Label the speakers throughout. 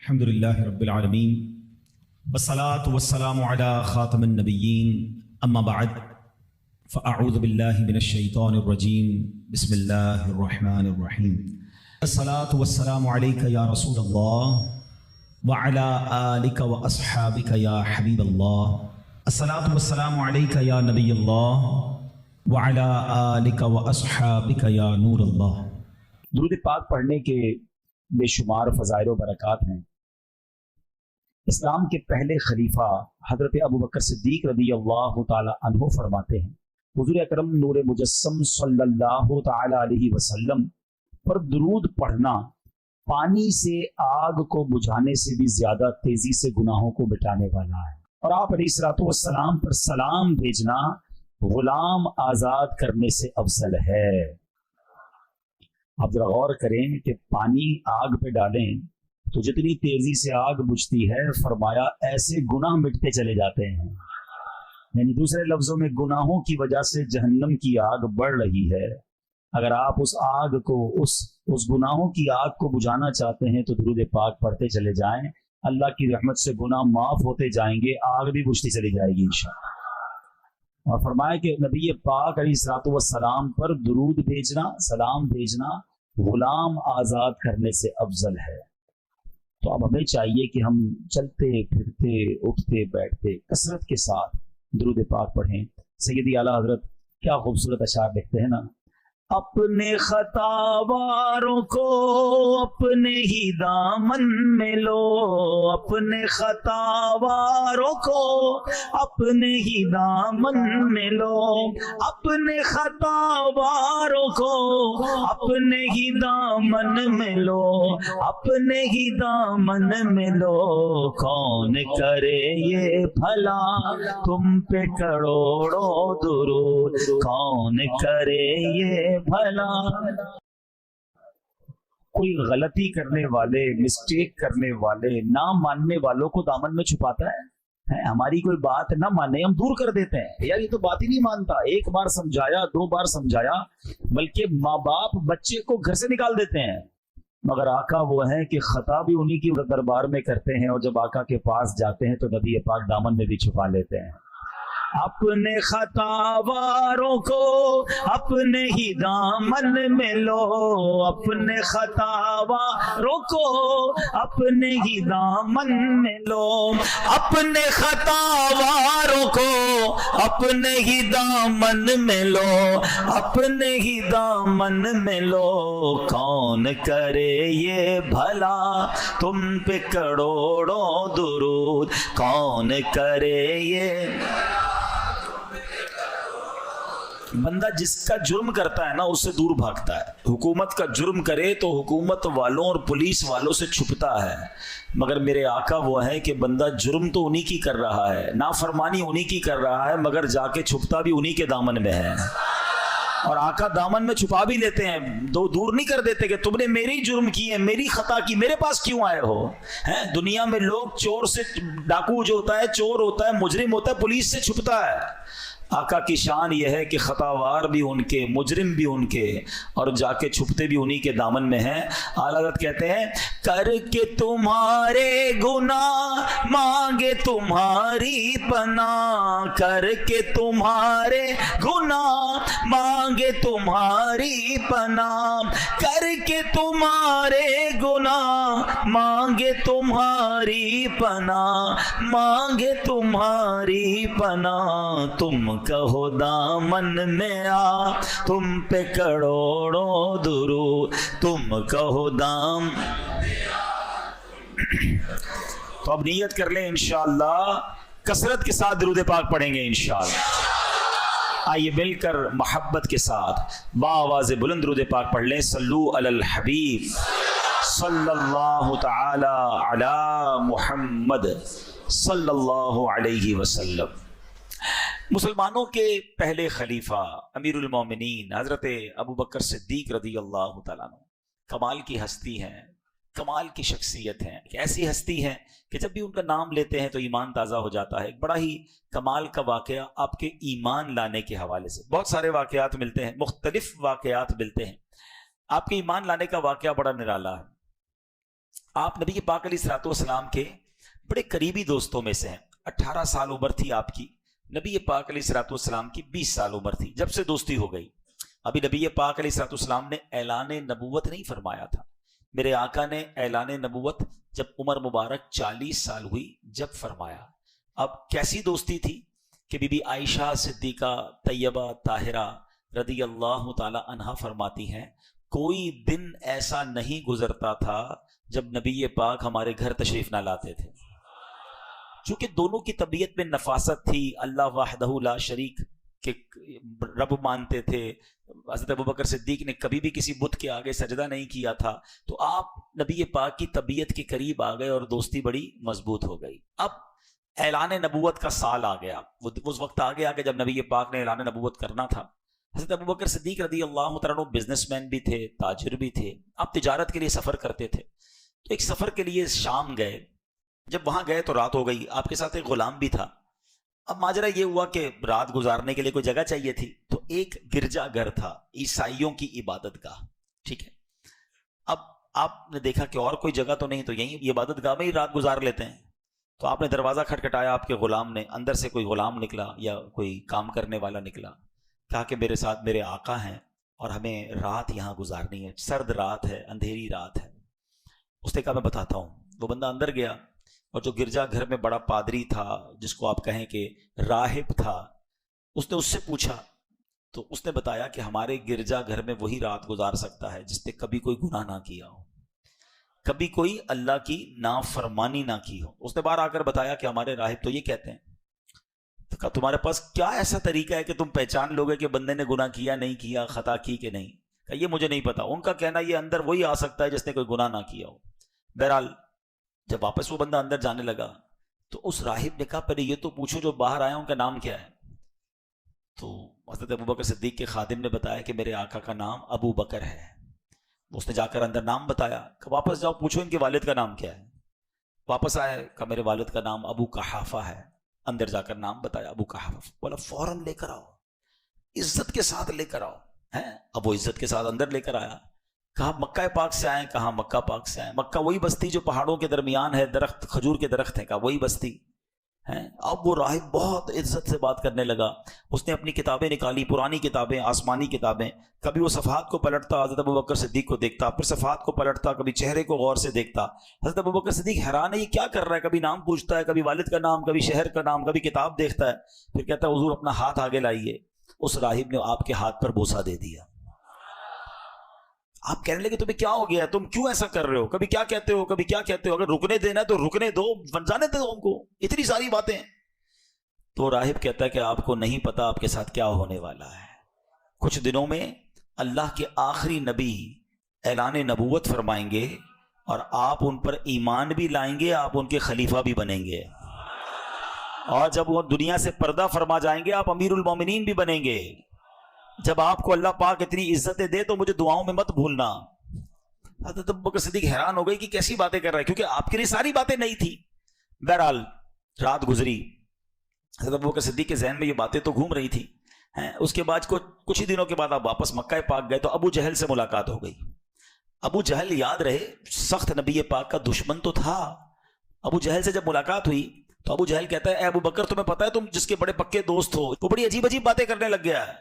Speaker 1: الحمدللہ رب العالمین والصلاة والسلام علی خاتم النبیین اما بعد فاعوذ باللہ من الشیطان الرجیم بسم اللہ الرحمن الرحیم الصلاة والسلام علیک یا رسول اللہ وعلی آلک واصحابک یا حبیب اللہ الصلاة والسلام علیک یا نبی اللہ وعلی آلک واصحابک یا نور اللہ۔
Speaker 2: درود پاک پڑھنے کے بے شمار فضائل و برکات ہیں۔ اسلام کے پہلے خلیفہ حضرت ابوبکر صدیق رضی اللہ تعالی عنہ فرماتے ہیں، حضور اکرم نور مجسم صلی اللہ تعالی علیہ وسلم پر درود پڑھنا پانی سے آگ کو بجھانے سے بھی زیادہ تیزی سے گناہوں کو مٹانے والا ہے، اور آپ علیہ الصلوۃ والسلام پر سلام بھیجنا غلام آزاد کرنے سے افضل ہے۔ آپ ذرا غور کریں کہ پانی آگ پہ ڈالیں تو جتنی تیزی سے آگ بجھتی ہے، فرمایا ایسے گناہ مٹتے چلے جاتے ہیں۔ یعنی دوسرے لفظوں میں گناہوں کی وجہ سے جہنم کی آگ بڑھ رہی ہے۔ اگر آپ اس آگ کو اس گناہوں کی آگ کو بجھانا چاہتے ہیں تو درود پاک پڑھتے چلے جائیں، اللہ کی رحمت سے گناہ معاف ہوتے جائیں گے، آگ بھی بجھتی چلی جائے گی انشاءاللہ۔ اور فرمایا کہ نبی پاک علیہ الصلوۃ والسلام پر درود بھیجنا، سلام بھیجنا غلام آزاد کرنے سے افضل ہے۔ تو اب ہمیں چاہیے کہ ہم چلتے پھرتے اٹھتے بیٹھتے کثرت کے ساتھ درود پاک پڑھیں۔ سیدی اعلیٰ حضرت کیا خوبصورت اشعار لکھتے ہیں نا، اپنے خطاواروں کو اپنے ہی دامن میں لو، اپنے خطاواروں کو اپنے ہی دامن میں لو، اپنے خطاواروں کو اپنے ہی دامن میں لو، اپنے ہی دامن میں لو، کون کرے یہ بھلا تم پہ کروڑوں درود، کون کرے یہ بھلا۔ کوئی غلطی کرنے والے، مسٹیک کرنے والے، نہ ماننے والوں کو دامن میں چھپاتا ہے۔ ہماری کوئی بات نہ مانے ہم دور کر دیتے ہیں، یار یہ تو بات ہی نہیں مانتا، ایک بار سمجھایا، دو بار سمجھایا، بلکہ ماں باپ بچے کو گھر سے نکال دیتے ہیں۔ مگر آقا وہ ہیں کہ خطا بھی انہی کی دربار میں کرتے ہیں، اور جب آقا کے پاس جاتے ہیں تو نبی پاک دامن میں بھی چھپا لیتے ہیں۔ اپنے خطاواروں کو اپنے ہی دامن میں لو، اپنے خطاواروں کو اپنے ہی دامن میں لو، اپنے خطاواروں کو اپنے ہی دامن میں لو، اپنے ہی دامن میں لو، کون کرے یہ بھلا تم پہ کروڑوں درود، کون کرے یہ۔ بندہ جس کا جرم کرتا ہے نا اس سے دور بھاگتا ہے۔ حکومت کا جرم کرے تو حکومت والوں اور پولیس والوں سے چھپتا ہے، مگر میرے آقا وہ ہے کہ بندہ جرم تو انہی کی کر رہا ہے، نافرمانی انہی کی کر رہا ہے، مگر جا کے چھپتا بھی انہی کے دامن میں ہے۔ اور آقا دامن میں چھپا بھی لیتے ہیں، دور نہیں کر دیتے کہ تم نے میری جرم کی ہے، میری خطا کی، میرے پاس کیوں آئے ہو۔ دنیا میں لوگ چور سے، ڈاکو جو ہوتا ہے، چور ہوتا ہے، مجرم ہوتا ہے، پولیس سے چھپتا ہے۔ آقا کی شان یہ ہے کہ خطاوار بھی ان کے، مجرم بھی ان کے، اور جا کے چھپتے بھی انہی کے دامن میں ہیں۔ اعلیٰ حضرت کہتے ہیں، کر کے تمہارے گناہ مانگے تمہاری پناہ، کر کے تمہارے گناہ مانگے تمہاری پناہ، کر کے تمہارے گناہ مانگے تمہاری پناہ، مانگے تمہاری پناہ، تم کہو دامن میں آ تم پہ کروڑوں درود، تم کہو دام۔ تو اب نیت کر لیں انشاءاللہ کثرت کے ساتھ درود پاک پڑھیں گے انشاءاللہ۔ آئیے مل کر محبت کے ساتھ بآواز بلند درود پاک پڑھ لیں۔ صلو علی الحبیب صلی اللہ تعالی علی محمد صلی اللہ علیہ وسلم۔ مسلمانوں کے پہلے خلیفہ امیر المومنین حضرت ابوبکر صدیق رضی اللہ تعالیٰ عنہ کمال کی ہستی ہیں، کمال کی شخصیت ہیں، ایک ایسی ہستی ہیں کہ جب بھی ان کا نام لیتے ہیں تو ایمان تازہ ہو جاتا ہے۔ ایک بڑا ہی کمال کا واقعہ آپ کے ایمان لانے کے حوالے سے، بہت سارے واقعات ملتے ہیں، مختلف واقعات ملتے ہیں، آپ کے ایمان لانے کا واقعہ بڑا نرالا ہے۔ آپ نبی پاک علیہ الصلوۃ والسلام کے بڑے قریبی دوستوں میں سے ہیں. 18 سال عمر تھی آپ کی. نبی پاک علیہ الصلوۃ والسلام کی 20 سال عمر تھی جب سے دوستی ہو گئی. ابھی نبی پاک علیہ الصلوۃ والسلام نے اعلان نبوت نہیں فرمایا تھا. میرے آقا نے اعلان نبوت جب عمر مبارک 40 سال ہوئی جب فرمایا. اب کیسی دوستی تھی کہ بی بی عائشہ صدیقہ طیبہ طاہرہ رضی اللہ تعالی عنہا فرماتی ہیں کوئی دن ایسا نہیں گزرتا تھا جب نبی پاک ہمارے گھر تشریف نہ لاتے تھے. چونکہ دونوں کی طبیعت میں نفاست تھی, اللہ وحدہ لا شریک کے رب مانتے تھے. حضرت ابوبکر صدیق نے کبھی بھی کسی بت کے آگے سجدہ نہیں کیا تھا. تو آپ نبی پاک کی طبیعت کے قریب آ گئے اور دوستی بڑی مضبوط ہو گئی. اب اعلان نبوت کا سال آ گیا. اس وقت آ گیا کہ جب نبی پاک نے اعلان نبوت کرنا تھا. حضرت ابوبکر صدیق رضی اللہ تعالیٰ بزنس مین بھی تھے, تاجر بھی تھے. آپ تجارت کے لیے سفر کرتے تھے. تو ایک سفر کے لیے شام گئے. جب وہاں گئے تو رات ہو گئی. آپ کے ساتھ ایک غلام بھی تھا. اب ماجرا یہ ہوا کہ رات گزارنے کے لیے کوئی جگہ چاہیے تھی. تو ایک گرجا گھر تھا, عیسائیوں کی عبادت گاہ. ٹھیک ہے, اب آپ نے دیکھا کہ اور کوئی جگہ تو نہیں, تو یہیں عبادت گاہ میں ہی رات گزار لیتے ہیں. تو آپ نے دروازہ کھٹکھٹایا. آپ کے غلام نے, اندر سے کوئی غلام نکلا یا کوئی کام کرنے والا نکلا. کہا کہ میرے ساتھ میرے آقا ہیں اور ہمیں رات یہاں گزارنی ہے, سرد رات ہے, اندھیری رات ہے. اس نے کہا میں بتاتا ہوں. وہ بندہ اندر گیا اور جو گرجا گھر میں بڑا پادری تھا, جس کو آپ کہیں کہ راہب تھا, اس نے اس سے پوچھا. تو اس نے بتایا کہ ہمارے گرجا گھر میں وہی رات گزار سکتا ہے جس نے کبھی کوئی گناہ نہ کیا ہو, کبھی کوئی اللہ کی نافرمانی نہ کی ہو. اس نے باہر آ کر بتایا کہ ہمارے راہب تو یہ کہتے ہیں. تو کہا تمہارے پاس کیا ایسا طریقہ ہے کہ تم پہچان لوگے کہ بندے نے گناہ کیا نہیں کیا, خطا کی کہ نہیں؟ کہ یہ مجھے نہیں پتا. ان کا کہنا یہ اندر وہی آ سکتا ہے جس نے کوئی گناہ نہ کیا ہو. بہرحال جب واپس وہ بندہ اندر جانے لگا تو اس راہب نے کہا پہلے یہ تو پوچھو جو باہر آیا ان کا نام کیا ہے. تو حضرت ابوبکر صدیق کے خادم نے بتایا کہ میرے آقا کا نام ابو بکر ہے. اس نے جا کر اندر نام بتایا کہ واپس جاؤ پوچھو ان کے والد کا نام کیا ہے. واپس آئے کہ میرے والد کا نام ابو قحافہ ہے. اندر جا کر نام بتایا ابو قحافہ. بولا فوراً لے کر آؤ, عزت کے ساتھ لے کر آؤ. اب وہ عزت کے ساتھ اندر لے کر آیا. کہا مکہ پاک سے آئے؟ کہا مکہ پاک سے آئے. مکہ وہی بستی جو پہاڑوں کے درمیان ہے, درخت کھجور کے درخت ہیں, کہا وہی بستی ہے. اب وہ راہب بہت عزت سے بات کرنے لگا. اس نے اپنی کتابیں نکالی, پرانی کتابیں, آسمانی کتابیں. کبھی وہ صفحات کو پلٹتا, حضرت ابوبکر صدیق کو دیکھتا, پھر صفحات کو پلٹتا, کبھی چہرے کو غور سے دیکھتا. حضرت ابوبکر صدیق حیران ہے یہ کیا کر رہا ہے. کبھی نام پوچھتا ہے, کبھی والد کا نام, کبھی شہر کا نام, کبھی کتاب دیکھتا ہے. پھر کہتا ہے حضور اپنا ہاتھ آگے لائیے. اس راہب نے آپ کے ہاتھ پر بوسہ دے دیا. آپ کہنے لگے تمہیں کیا ہو گیا, تم کیوں ایسا کر رہے ہو, کبھی کیا کہتے ہو, کبھی کیا کہتے ہو, اگر رکنے دینا ہے تو رکنے دو, جانے دو ہم کو, اتنی ساری باتیں. تو راہب کہتا ہے کہ آپ کو نہیں پتا آپ کے ساتھ کیا ہونے والا ہے. کچھ دنوں میں اللہ کے آخری نبی اعلان نبوت فرمائیں گے اور آپ ان پر ایمان بھی لائیں گے, آپ ان کے خلیفہ بھی بنیں گے. اور جب وہ دنیا سے پردہ فرما جائیں گے آپ امیر المومنین بھی بنیں گے. جب آپ کو اللہ پاک اتنی عزتیں دے تو مجھے دعاؤں میں مت بھولنا. حضرت ابوبکر صدیق حیران ہو گئی کہ کیسی باتیں کر رہا ہے, کیونکہ آپ کے لیے ساری باتیں نہیں تھی. بہرحال رات گزری, حضرت ابوبکر صدیق کے ذہن میں یہ باتیں تو گھوم رہی تھی. اس کے بعد کچھ ہی دنوں کے بعد آپ واپس مکہ پاک گئے تو ابو جہل سے ملاقات ہو گئی. ابو جہل یاد رہے سخت نبی پاک کا دشمن تو تھا. ابو جہل سے جب ملاقات ہوئی تو ابو جہل کہتا ہے اے ابو بکر تمہیں پتا ہے تم جس کے بڑے پکے دوست ہو وہ بڑی عجیب عجیب باتیں کرنے لگ گیا ہے.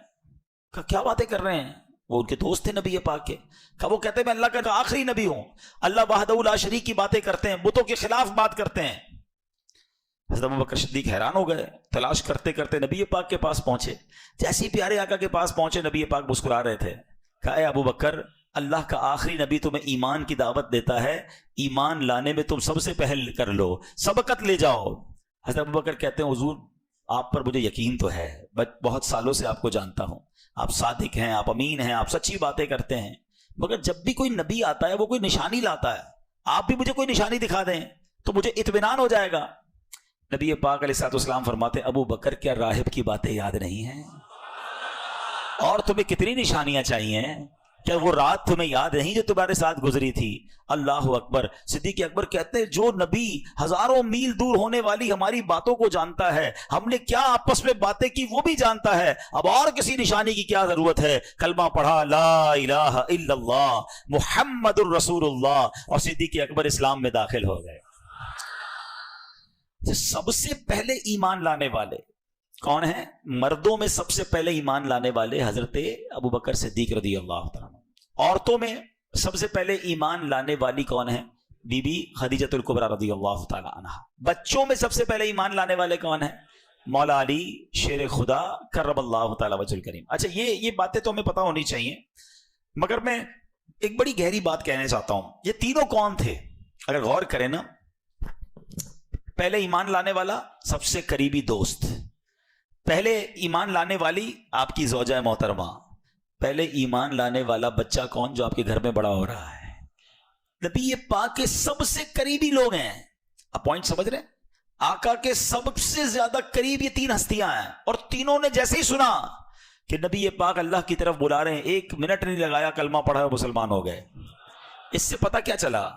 Speaker 2: کیا باتیں کر رہے ہیں؟ وہ ان کے دوست تھے نبی پاک کے. کہا وہ کہتے ہیں میں اللہ کا آخری نبی ہوں, اللہ وحدہ لا شریک کی باتیں کرتے ہیں, بتوں کے خلاف بات کرتے ہیں. حضرت ابوبکر صدیق حیران ہو گئے, تلاش کرتے کرتے نبی پاک کے پاس پہنچے. جیسے ہی پیارے آقا کے پاس پہنچے نبی پاک مسکرا رہے تھے. کہا اے ابو بکر اللہ کا آخری نبی تمہیں ایمان کی دعوت دیتا ہے, ایمان لانے میں تم سب سے پہل کر لو, سبقت لے جاؤ. حضرت ابو بکر کہتے ہیں حضور آپ پر مجھے یقین تو ہے, بہت سالوں سے آپ کو جانتا ہوں, آپ صادق ہیں, آپ امین ہیں, آپ سچی باتیں کرتے ہیں, مگر جب بھی کوئی نبی آتا ہے وہ کوئی نشانی لاتا ہے, آپ بھی مجھے کوئی نشانی دکھا دیں تو مجھے اطمینان ہو جائے گا. نبی پاک علیہ الصلوۃ والسلام فرماتے ابو بکر کیا راہب کی باتیں یاد نہیں ہیں؟ اور تمہیں کتنی نشانیاں چاہیے, کیا وہ رات تمہیں یاد نہیں جو تمہارے ساتھ گزری تھی؟ اللہ اکبر. صدیق اکبر کہتے ہیں جو نبی ہزاروں میل دور ہونے والی ہماری باتوں کو جانتا ہے, ہم نے کیا آپس میں باتیں کی وہ بھی جانتا ہے, اب اور کسی نشانی کی کیا ضرورت ہے؟ کلمہ پڑھا لا الہ الا اللہ محمد الرسول اللہ, اور صدیق اکبر اسلام میں داخل ہو گئے. سب سے پہلے ایمان لانے والے کون ہیں؟ مردوں میں سب سے پہلے ایمان لانے والے حضرت ابو بکر صدیق رضی اللہ تعالیٰ. عورتوں میں سب سے پہلے ایمان لانے والی کون ہے؟ بی بی خدیجہ الکبریٰ رضی اللہ تعالیٰ عنہا. بچوں میں سب سے پہلے ایمان لانے والے کون ہیں؟ مولا علی شیر خدا کرم اللہ تعالیٰ وجہ الکریم. اچھا یہ باتیں تو ہمیں پتہ ہونی چاہیے, مگر میں ایک بڑی گہری بات کہنے چاہتا ہوں. یہ تینوں کون تھے؟ اگر غور کریں نا, پہلے ایمان لانے والا سب سے قریبی دوست, پہلے ایمان لانے والی آپ کی زوجہ محترمہ, پہلے ایمان لانے والا بچہ کون؟ جو آپ کے گھر میں بڑا ہو رہا ہے. نبی پاک کے سب سے قریبی لوگ ہیں. آپ پوائنٹ سمجھ رہے ہیں؟ آقا کے سب سے زیادہ قریب یہ تین ہستیاں ہیں, اور تینوں نے جیسے ہی سنا کہ نبی پاک اللہ کی طرف بلا رہے ہیں, ایک منٹ نہیں لگایا, کلمہ پڑھا, مسلمان ہو گئے. اس سے پتہ کیا چلا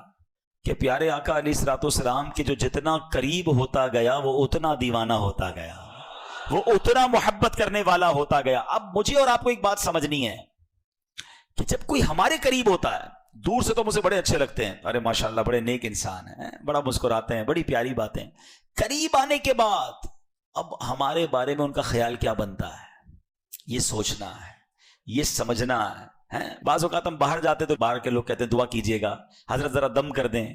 Speaker 2: کہ پیارے آقا علیہ الصلوۃ والسلام کے جو جتنا قریب ہوتا گیا وہ اتنا دیوانہ ہوتا گیا, وہ اتنا محبت کرنے والا ہوتا گیا. اب مجھے اور آپ کو ایک بات سمجھنی ہے کہ جب کوئی ہمارے قریب ہوتا ہے, دور سے تو مجھے بڑے اچھے لگتے ہیں, ارے ماشاءاللہ بڑے نیک انسان ہیں, بڑا مسکراتے ہیں, بڑی پیاری باتیں, قریب آنے کے بعد اب ہمارے بارے میں ان کا خیال کیا بنتا ہے, یہ سوچنا ہے, یہ سمجھنا ہے. بعض اوقات ہم باہر جاتے تو باہر کے لوگ کہتے ہیں دعا کیجئے گا, حضرت ذرا دم کر دیں.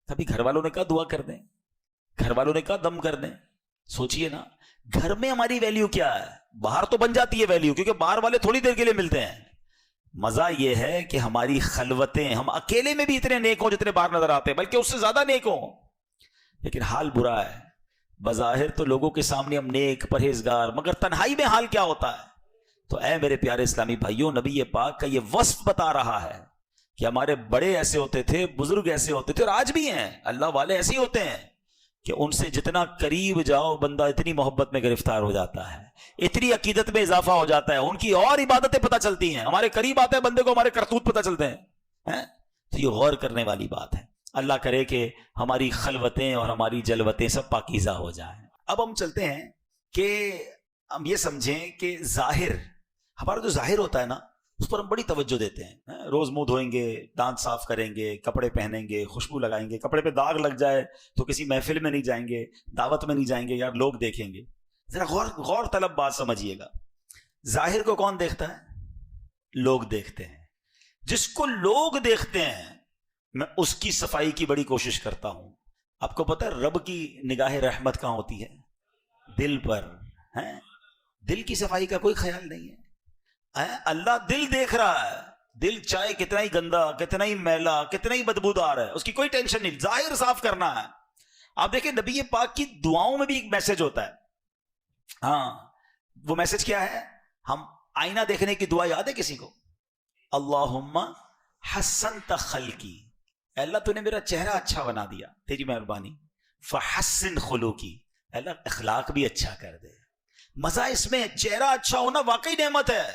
Speaker 2: کبھی گھر والوں نے کہا دعا کر دیں؟ گھر والوں نے کہا دم کر دیں؟ سوچئے نا, گھر میں ہماری ویلیو کیا ہے؟ باہر تو بن جاتی ہے ویلیو, کیونکہ باہر والے تھوڑی دیر کے لیے ملتے ہیں. مزہ یہ ہے کہ ہماری خلوتیں, ہم اکیلے میں بھی اتنے نیک ہوں جتنے باہر نظر آتے ہیں, بلکہ اس سے زیادہ نیک ہوں, لیکن حال برا ہے. بظاہر تو لوگوں کے سامنے ہم نیک پرہیزگار, مگر تنہائی میں حال کیا ہوتا ہے؟ تو اے میرے پیارے اسلامی بھائیوں, نبی پاک کا یہ وصف بتا رہا ہے کہ ہمارے بڑے ایسے ہوتے تھے, بزرگ ایسے ہوتے تھے, اور آج بھی ہیں. اللہ والے ایسے ہی ہوتے ہیں کہ ان سے جتنا قریب جاؤ بندہ اتنی محبت میں گرفتار ہو جاتا ہے, اتنی عقیدت میں اضافہ ہو جاتا ہے, ان کی اور عبادتیں پتہ چلتی ہیں. ہمارے قریب آتے ہیں بندے کو ہمارے کرتوت پتہ چلتے ہیں. تو یہ غور کرنے والی بات ہے. اللہ کرے کہ ہماری خلوتیں اور ہماری جلوتیں سب پاکیزہ ہو جائیں. اب ہم چلتے ہیں کہ ہم یہ سمجھیں کہ ظاہر, ہمارا جو ظاہر ہوتا ہے نا, اس پر ہم بڑی توجہ دیتے ہیں. روز منہ دھوئیں گے, دانت صاف کریں گے, کپڑے پہنیں گے, خوشبو لگائیں گے, کپڑے پہ داغ لگ جائے تو کسی محفل میں نہیں جائیں گے, دعوت میں نہیں جائیں گے, یار لوگ دیکھیں گے. ذرا غور طلب بات سمجھیے گا. ظاہر کو کون دیکھتا ہے؟ لوگ دیکھتے ہیں. جس کو لوگ دیکھتے ہیں میں اس کی صفائی کی بڑی کوشش کرتا ہوں. آپ کو پتہ ہے رب کی نگاہ رحمت کہاں ہوتی ہے؟ دل پر. دل کی صفائی کا کوئی خیال نہیں ہے. اللہ دل دیکھ رہا ہے. دل چاہے کتنا ہی گندا, کتنا ہی میلا, کتنا ہی بدبودار ہے, اس کی کوئی ٹینشن نہیں, ظاہر صاف کرنا ہے. آپ دیکھیں نبی پاک کی دعاؤں میں بھی ایک میسج ہوتا ہے. وہ میسج کیا ہے؟ ہم آئینہ دیکھنے کی دعا یاد ہے کسی کو؟ اللہم حسنت خلقی, اللہ تو نے میرا چہرہ اچھا بنا دیا, تیری مہربانی. فحسن خلوقی, اللہ اخلاق بھی اچھا کر دے. مزہ اس میں, چہرہ اچھا ہونا واقعی نعمت ہے,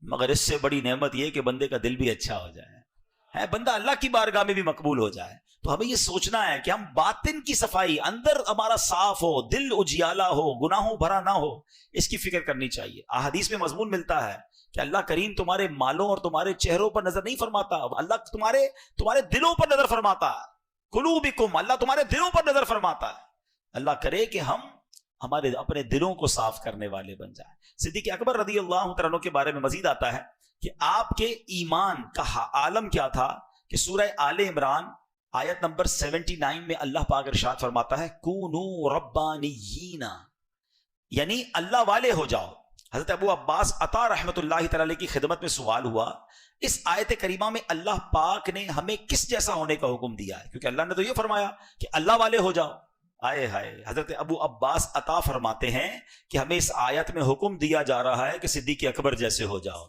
Speaker 2: مگر اس سے بڑی نعمت یہ کہ بندے کا دل بھی اچھا ہو جائے, بندہ اللہ کی بارگاہ میں بھی مقبول ہو جائے. تو ہمیں یہ سوچنا ہے کہ ہم باطن کی صفائی, اندر ہمارا صاف ہو, دل اجیالا ہو, گناہوں بھرا نہ ہو, اس کی فکر کرنی چاہیے. احادیث میں مضمون ملتا ہے کہ اللہ کریم تمہارے مالوں اور تمہارے چہروں پر نظر نہیں فرماتا, اللہ تمہارے دلوں پر نظر فرماتا ہے. قلوبکم, اللہ تمہارے دلوں پر نظر فرماتا ہے. اللہ کرے کہ ہم ہمارے اپنے دلوں کو صاف کرنے والے بن جائیں. صدیق اکبر رضی اللہ عنہ کے بارے میں مزید آتا ہے کہ آپ کے ایمان کا عالم کیا تھا, کہ سورہ آل عمران آیت نمبر 79 میں اللہ پاک ارشاد فرماتا ہے کونوا ربانیین, یعنی اللہ والے ہو جاؤ. حضرت ابو عباس عطا رحمت اللہ تعالی کی خدمت میں سوال ہوا, اس آیت کریمہ میں اللہ پاک نے ہمیں کس جیسا ہونے کا حکم دیا ہے؟ کیونکہ اللہ نے تو یہ فرمایا کہ اللہ والے ہو جاؤ. آئے ہائے, حضرت ابو عباس عطا فرماتے ہیں کہ ہمیں اس آیت میں حکم دیا جا رہا ہے کہ صدیق اکبر جیسے ہو جاؤ.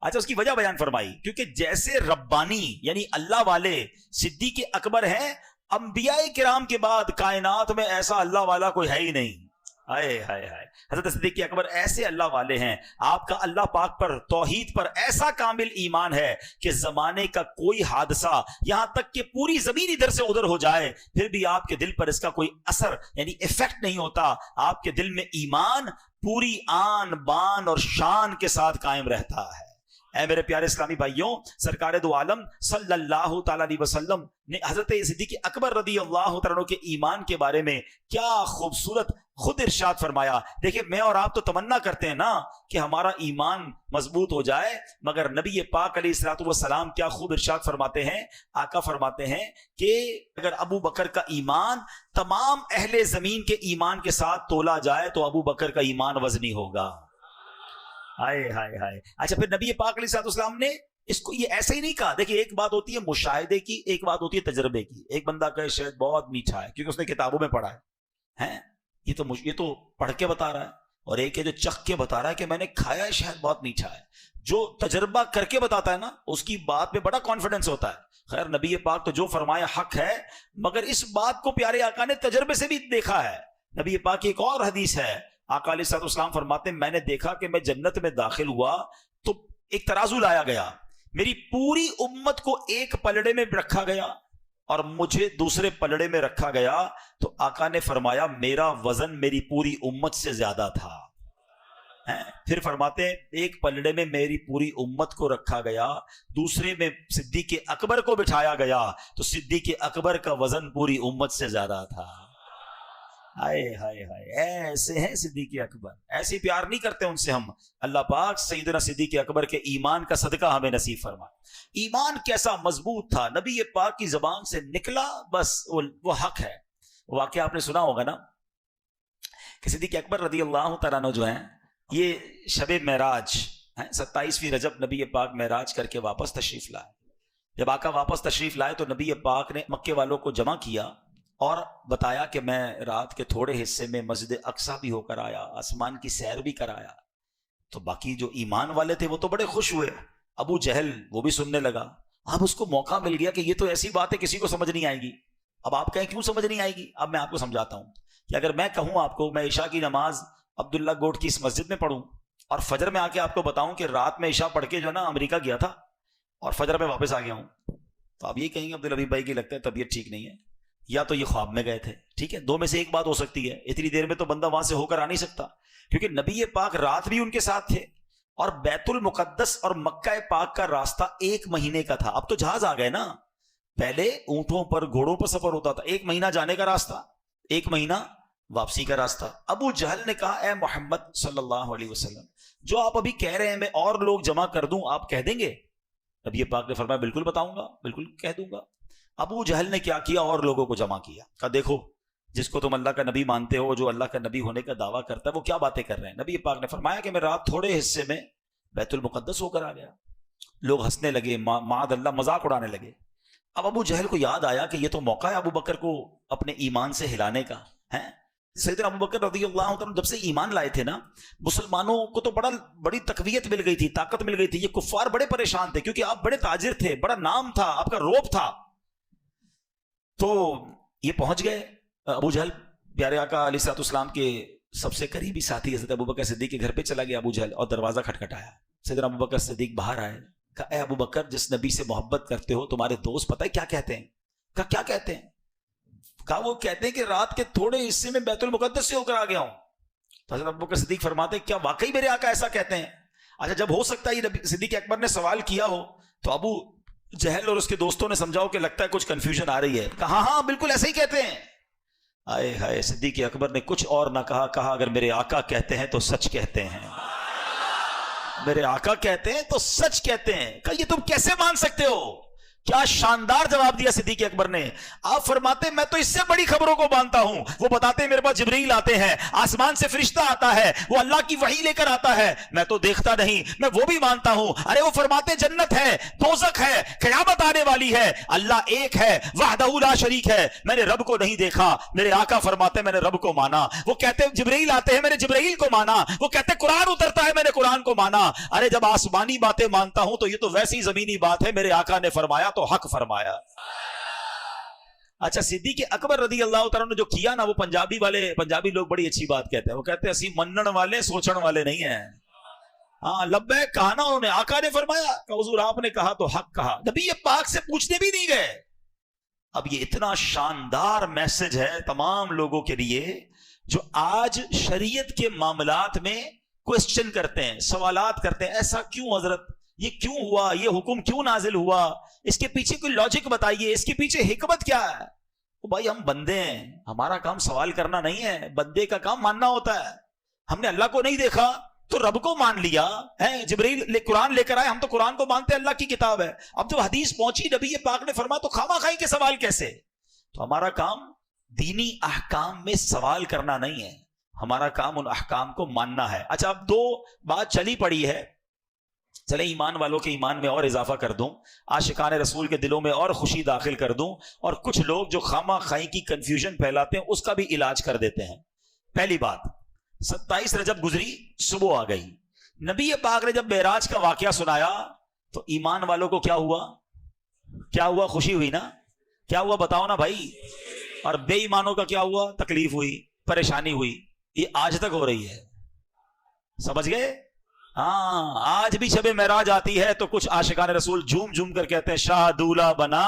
Speaker 2: اچھا, اس کی وجہ بیان فرمائی, کیونکہ جیسے ربانی یعنی اللہ والے صدیق اکبر ہیں, انبیاء کرام کے بعد کائنات میں ایسا اللہ والا کوئی ہے ہی نہیں.
Speaker 1: ہائے ہائے ہائے، حضرت صدیق اکبر ایسے اللہ والے ہیں، آپ کا اللہ پاک پر توحید پر ایسا کامل ایمان ہے کہ زمانے کا کوئی حادثہ، یہاں تک کہ پوری زمین ادھر سے ادھر ہو جائے، پھر بھی آپ کے دل پر اس کا کوئی اثر یعنی ایفیکٹ نہیں ہوتا، آپ کے دل میں ایمان پوری آن بان اور شان کے ساتھ قائم رہتا ہے۔ اے میرے پیارے اسلامی بھائیوں، سرکار دو عالم صلی اللہ تعالی علیہ وسلم نے حضرت صدیق اکبر رضی اللہ تعالیٰ عنہ کے ایمان کے بارے میں کیا خوبصورت خود ارشاد فرمایا۔ دیکھیں میں اور آپ تو تمنا کرتے ہیں نا کہ ہمارا ایمان مضبوط ہو جائے، مگر نبی پاک علیہ الصلوۃ والسلام کیا خوب ارشاد فرماتے ہیں، آقا فرماتے ہیں کہ اگر ابو بکر کا ایمان تمام اہل زمین کے ایمان کے ساتھ تولا جائے تو ابو بکر کا ایمان وزنی ہوگا۔ ہائے ہائے ہائے۔ اچھا پھر نبی پاک علیہ الصلوۃ والسلام نے اس کو یہ ایسے ہی نہیں کہا۔ دیکھیں ایک بات ہوتی ہے مشاہدے کی، ایک بات ہوتی ہے تجربے کی۔ ایک بندہ کہے شاید بہت میٹھا ہے کیونکہ اس نے کتابوں میں پڑھا ہے، یہ تو پڑھ کے بتا رہا ہے، اور ایک ہے جو چکھ کے بتا رہا ہے کہ میں نے کھایا ہے شاید بہت میٹھا ہے۔ جو تجربہ کر کے بتاتا ہے نا اس کی بات میں بڑا کانفیڈنس ہوتا ہے۔ خیر نبی پاک تو جو فرمایا حق ہے، مگر اس بات کو پیارے آقا نے تجربے سے بھی دیکھا ہے۔ نبی پاک کی ایک اور حدیث ہے، آقا علیہ الصلوۃ والسلام فرماتے ہیں میں نے دیکھا کہ میں جنت میں داخل ہوا تو ایک ترازو لایا گیا، میری پوری امت کو ایک پلڑے میں رکھا گیا اور مجھے دوسرے پلڑے میں رکھا گیا، تو آقا نے فرمایا میرا وزن میری پوری امت سے زیادہ تھا۔ پھر فرماتے ہیں ایک پلڑے میں میری پوری امت کو رکھا گیا، دوسرے میں صدیق اکبر کو بٹھایا گیا تو صدیق اکبر کا وزن پوری امت سے زیادہ تھا۔ ہائے ہائے ہائے، ایسے ہیں صدیق اکبر، ایسی پیار نہیں کرتے ان سے ہم۔ اللہ پاک سیدنا صدیق اکبر کے ایمان کا صدقہ ہمیں نصیب فرما۔ ایمان کیسا مضبوط تھا، نبی پاک کی زبان سے نکلا بس وہ حق ہے۔ واقعہ آپ نے سنا ہوگا نا کہ صدیق اکبر رضی اللہ تعالیٰ عنہ جو ہیں یہ شب معراج 27ویں رجب نبی پاک معراج کر کے واپس تشریف لائے۔ جب آقا واپس تشریف لائے تو نبی پاک نے مکے والوں کو جمع کیا اور بتایا کہ میں رات کے تھوڑے حصے میں مسجد اقصیٰ بھی ہو کر آیا، آسمان کی سیر بھی کرایا۔ تو باقی جو ایمان والے تھے وہ تو بڑے خوش ہوئے، ابو جہل وہ بھی سننے لگا۔ اب اس کو موقع مل گیا کہ یہ تو ایسی بات ہے کسی کو سمجھ نہیں آئے گی۔ اب آپ کہیں کیوں سمجھ نہیں آئے گی؟ اب میں آپ کو سمجھاتا ہوں کہ اگر میں کہوں آپ کو میں عشاء کی نماز عبداللہ گوٹ کی اس مسجد میں پڑھوں اور فجر میں آ کے آپ کو بتاؤں کہ رات میں عشاء پڑھ کے جو ہے نا امریکہ گیا تھا اور فجر میں واپس آ گیا ہوں، تو آپ یہ کہیں گے عبدالحبیب بھائی کی لگتا ہے طبیعت ٹھیک نہیں ہے، یا تو یہ خواب میں گئے تھے۔ ٹھیک ہے، دو میں سے ایک بات ہو سکتی ہے، اتنی دیر میں تو بندہ وہاں سے ہو کر آ نہیں سکتا، کیونکہ نبی پاک رات بھی ان کے ساتھ تھے اور بیت المقدس اور مکہ پاک کا راستہ 1 مہینے کا تھا۔ اب تو جہاز آ گئے نا، پہلے اونٹوں پر گھوڑوں پر سفر ہوتا تھا، 1 مہینہ جانے کا راستہ 1 مہینہ واپسی کا راستہ۔ ابو جہل نے کہا اے محمد صلی اللہ علیہ وسلم جو آپ ابھی کہہ رہے ہیں میں اور لوگ جمع کر دوں آپ کہہ دیں گے؟ نبی پاک نے فرمایا بالکل بتاؤں گا، بالکل کہہ دوں گا۔ ابو جہل نے کیا کیا؟ اور لوگوں کو جمع کیا، کہا دیکھو جس کو تم اللہ کا نبی مانتے ہو، جو اللہ کا نبی ہونے کا دعویٰ کرتا ہے، وہ کیا باتیں کر رہے ہیں۔ نبی پاک نے فرمایا کہ میں رات تھوڑے حصے میں بیت المقدس ہو کر آ گیا۔ لوگ ہنسنے لگے، معاذ اللہ مذاق اڑانے لگے۔ اب ابو جہل کو یاد آیا کہ یہ تو موقع ہے ابو بکر کو اپنے ایمان سے ہلانے کا ہے۔ سیدنا ابو بکر رضی اللہ عنہ جب سے ایمان لائے تھے نا، مسلمانوں کو تو بڑی تقویت مل گئی تھی، طاقت مل گئی تھی۔ یہ کفار بڑے پریشان تھے کیونکہ آپ بڑے تاجر تھے، بڑا نام تھا، آپ کا روب تھا۔ تو یہ پہنچ گئے، ابو جہل پیارے آقا علیہ الصلوۃ والسلام کے سب سے قریبی ساتھی حضرت ابو بکر صدیق کے گھر پہ چلا گیا ابو جہل اور دروازہ کھٹکھٹایا۔ سیدنا ابو بکر صدیق باہر آئے، کہا اے ابو بکر جس نبی سے محبت کرتے ہو تمہارے دوست پتہ ہے کیا کہتے ہیں؟ کہا کیا کہتے ہیں؟ کہا وہ کہتے ہیں کہ رات کے تھوڑے حصے میں بیت المقدس سے ہو کر آ گیا ہوں۔ تو حضرت ابو بکر صدیق فرماتے ہیں کیا واقعی میرے آقا ایسا کہتے ہیں؟ اچھا جب ہو سکتا ہے یہ صدیق اکبر نے سوال کیا ہو تو ابو جہل اور اس کے دوستوں نے سمجھاؤ کہ لگتا ہے کچھ کنفیوژن آ رہی ہے۔ کہا ہاں بالکل ایسے ہی کہتے ہیں۔ آئے ہائے، صدیق اکبر نے کچھ اور نہ کہا اگر میرے آقا کہتے ہیں تو سچ کہتے ہیں، میرے آقا کہتے ہیں تو سچ کہتے ہیں۔ کہا یہ تم کیسے مان سکتے ہو؟ کیا شاندار جواب دیا صدیق اکبر نے۔ آپ فرماتے میں تو اس سے بڑی خبروں کو مانتا ہوں۔ وہ بتاتے ہیں میرے پاس جبرائیل آتے ہیں، آسمان سے فرشتہ آتا ہے، وہ اللہ کی وحی لے کر آتا ہے، میں تو دیکھتا نہیں، میں وہ بھی مانتا ہوں۔ ارے وہ فرماتے جنت ہے، دوزخ ہے، قیامت آنے والی ہے، اللہ ایک ہے، وحدہ لا شریک ہے، میں نے رب کو نہیں دیکھا۔ میرے آقا فرماتے میں نے رب کو مانا۔ وہ کہتے جبرائیل آتے ہیں، میں نے جبرائیل کو مانا۔ وہ کہتے قرآن اترتا ہے، میں نے قرآن کو مانا۔ ارے جب آسمانی باتیں مانتا ہوں تو یہ تو ویسی زمینی بات ہے، میرے آقا نے فرمایا تو حق فرمایا۔ اچھا صدیق اکبر رضی اللہ تعالیٰ نے جو کیا نا، وہ پنجابی لوگ بڑی اچھی بات کہتے ہیں. وہ کہتے ہیں اسی منن والے سوچن والے نہیں ہیں. ہاں لبیک کہا نا انہوں نے. آقا نے فرمایا کہ حضور آپ نے کہا تو حق کہا. نبی پاک سے پوچھنے بھی نہیں گئے. اب یہ اتنا شاندار میسج ہے تمام لوگوں کے لیے جو آج شریعت کے معاملات میں کوسچن کرتے ہیں، سوالات کرتے ہیں. ایسا کیوں حضرت، یہ کیوں ہوا، یہ حکم کیوں نازل ہوا، اس کے پیچھے کوئی لاجک بتائیے، اس کے پیچھے حکمت کیا ہے. بھائی ہم بندے ہیں، ہمارا کام سوال کرنا نہیں ہے، بندے کا کام ماننا ہوتا ہے. ہم نے اللہ کو نہیں دیکھا تو رب کو مان لیا ہے. جبریل قرآن لے کر آئے، ہم تو قرآن کو مانتے ہیں، اللہ کی کتاب ہے. اب جب حدیث پہنچی نبی پاک نے فرمایا تو خامہ خائی کے سوال کیسے. تو ہمارا کام دینی احکام میں سوال کرنا نہیں ہے، ہمارا کام ان احکام کو ماننا ہے. اچھا اب دو بات چلی پڑی ہے، چلیں ایمان والوں کے ایمان میں اور اضافہ کر دوں، عاشقان رسول کے دلوں میں اور خوشی داخل کر دوں، اور کچھ لوگ جو خامہ خائی کی کنفیوژن پھیلاتے ہیں اس کا بھی علاج کر دیتے ہیں. پہلی بات، 27 رجب گزری، صبح آ گئی. نبی پاک نے جب معراج کا واقعہ سنایا تو ایمان والوں کو کیا ہوا؟ کیا ہوا؟ خوشی ہوئی نا؟ کیا ہوا بتاؤ نا بھائی. اور بے ایمانوں کا کیا ہوا؟ تکلیف ہوئی، پریشانی ہوئی. یہ آج تک ہو رہی ہے، سمجھ گئے؟ ہاں آج بھی شب معراج آتی ہے تو کچھ عاشقان رسول جھوم جھوم کر کہتے ہیں شاہ دولہ بنا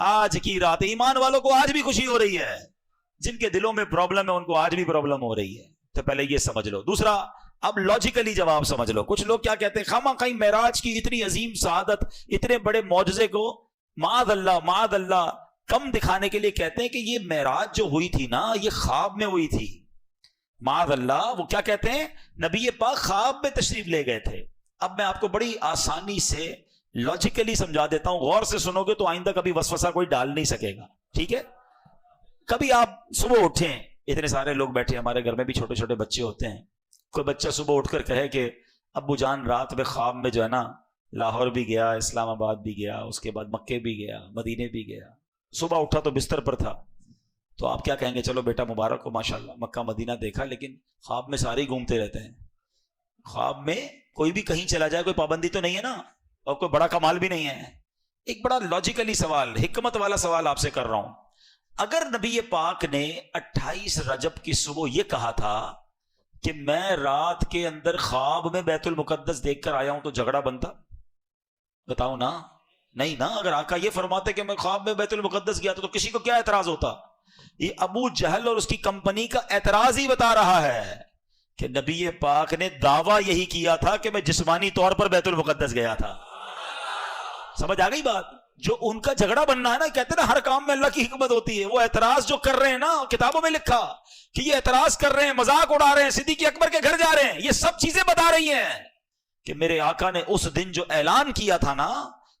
Speaker 1: آج کی رات. ایمان والوں کو آج بھی خوشی ہو رہی ہے، جن کے دلوں میں پرابلم ہے ان کو آج بھی پرابلم ہو رہی ہے. تو پہلے یہ سمجھ لو. دوسرا، اب لاجیکلی جواب سمجھ لو. کچھ لوگ کیا کہتے ہیں، خامہ خائی معراج کی اتنی عظیم سعادت، اتنے بڑے معجزے کو معاذ اللہ کم دکھانے کے لیے کہتے ہیں کہ یہ معراج جو ہوئی تھی نا یہ خواب میں ہوئی تھی. معاذ اللہ. وہ کیا کہتے ہیں، نبی پاک خواب میں تشریف لے گئے تھے. اب میں آپ کو بڑی آسانی سے لاجیکلی سمجھا دیتا ہوں، غور سے سنو گے تو آئندہ کبھی وسوسہ کوئی ڈال نہیں سکے گا. ٹھیک ہے؟ کبھی آپ صبح اٹھیں، اتنے سارے لوگ بیٹھے، ہمارے گھر میں بھی چھوٹے چھوٹے بچے ہوتے ہیں. کوئی بچہ صبح اٹھ کر کہے کہ ابو جان رات میں خواب میں جو ہے نا لاہور بھی گیا، اسلام آباد بھی گیا، اس کے بعد مکے بھی گیا، مدینے بھی گیا. صبح اٹھا تو بستر پر تھا. تو آپ کیا کہیں گے؟ چلو بیٹا مبارک ہو، ماشاءاللہ مکہ مدینہ دیکھا، لیکن خواب میں سارے گھومتے رہتے ہیں. خواب میں کوئی بھی کہیں چلا جائے کوئی پابندی تو نہیں ہے نا، اور کوئی بڑا کمال بھی نہیں ہے. ایک بڑا لاجیکلی سوال، حکمت والا سوال آپ سے کر رہا ہوں. اگر نبی پاک نے 28 رجب کی صبح یہ کہا تھا کہ میں رات کے اندر خواب میں بیت المقدس دیکھ کر آیا ہوں تو جھگڑا بنتا؟ بتاؤ نا. نہیں نا. اگر آقا یہ فرماتے کہ میں خواب میں بیت المقدس گیا تو کسی کو کیا اعتراض ہوتا؟ یہ ابو جہل اور اس کی کمپنی کا اعتراض ہی بتا رہا ہے کہ نبی پاک نے دعویٰ یہی کیا تھا کہ میں جسمانی طور پر بیت المقدس گیا تھا. سمجھ آ گئی بات؟ جو ان کا جھگڑا بننا ہے نا، کہتے ہیں نا ہر کام میں اللہ کی حکمت ہوتی ہے. وہ اعتراض جو کر رہے ہیں نا، کتابوں میں لکھا کہ یہ اعتراض کر رہے ہیں، مذاق اڑا رہے ہیں، صدیق اکبر کے گھر جا رہے ہیں، یہ سب چیزیں بتا رہی ہیں کہ میرے آقا نے اس دن جو اعلان کیا تھا نا،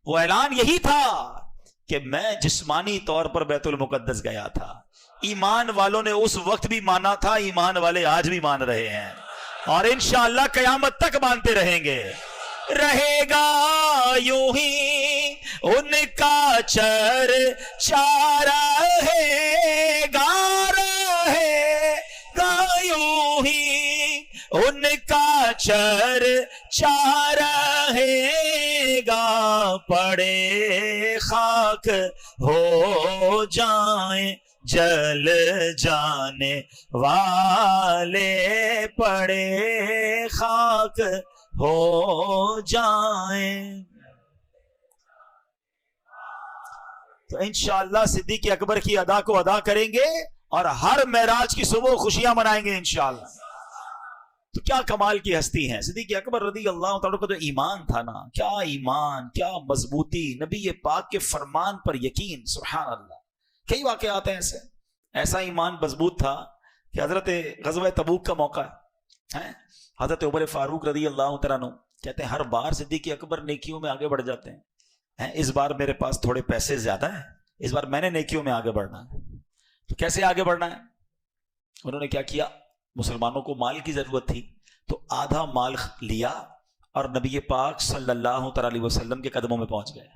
Speaker 1: وہ اعلان یہی تھا کہ میں جسمانی طور پر بیت المقدس گیا تھا. ایمان والوں نے اس وقت بھی مانا تھا، ایمان والے آج بھی مان رہے ہیں، اور انشاءاللہ قیامت تک مانتے رہیں گے. رہے گا یوں ہی ان کا چرچا، رہے گا یوں ہی ان کا چرچا، رہے گا پڑے خاک ہو جائیں جل جانے والے، پڑے خاک ہو جائیں. تو انشاءاللہ صدیق اکبر کی ادا کو ادا کریں گے اور ہر معراج کی صبح خوشیاں منائیں گے انشاءاللہ. تو کیا کمال کی ہستی ہیں صدیق اکبر رضی اللہ تعالیٰ کا. جو ایمان تھا نا، کیا ایمان، کیا مضبوطی، نبی پاک کے فرمان پر یقین. سبحان اللہ. کئی واقعات ہیں ایسا ایمان مضبوط تھا کہ حضرت غزوہ تبوک کا موقع ہے، حضرت عمر فاروق رضی اللہ تعالیٰ عنہ کہتے ہیں ہر بار صدیق اکبر نیکیوں میں آگے بڑھ جاتے ہیں. اس بار میرے پاس تھوڑے پیسے زیادہ ہیں، اس بار میں نے نیکیوں میں آگے بڑھنا ہے. تو کیسے آگے بڑھنا ہے؟ انہوں نے کیا کیا، مسلمانوں کو مال کی ضرورت تھی تو آدھا مال لیا اور نبی پاک صلی اللہ تعالی علیہ وسلم کے قدموں میں پہنچ گئے.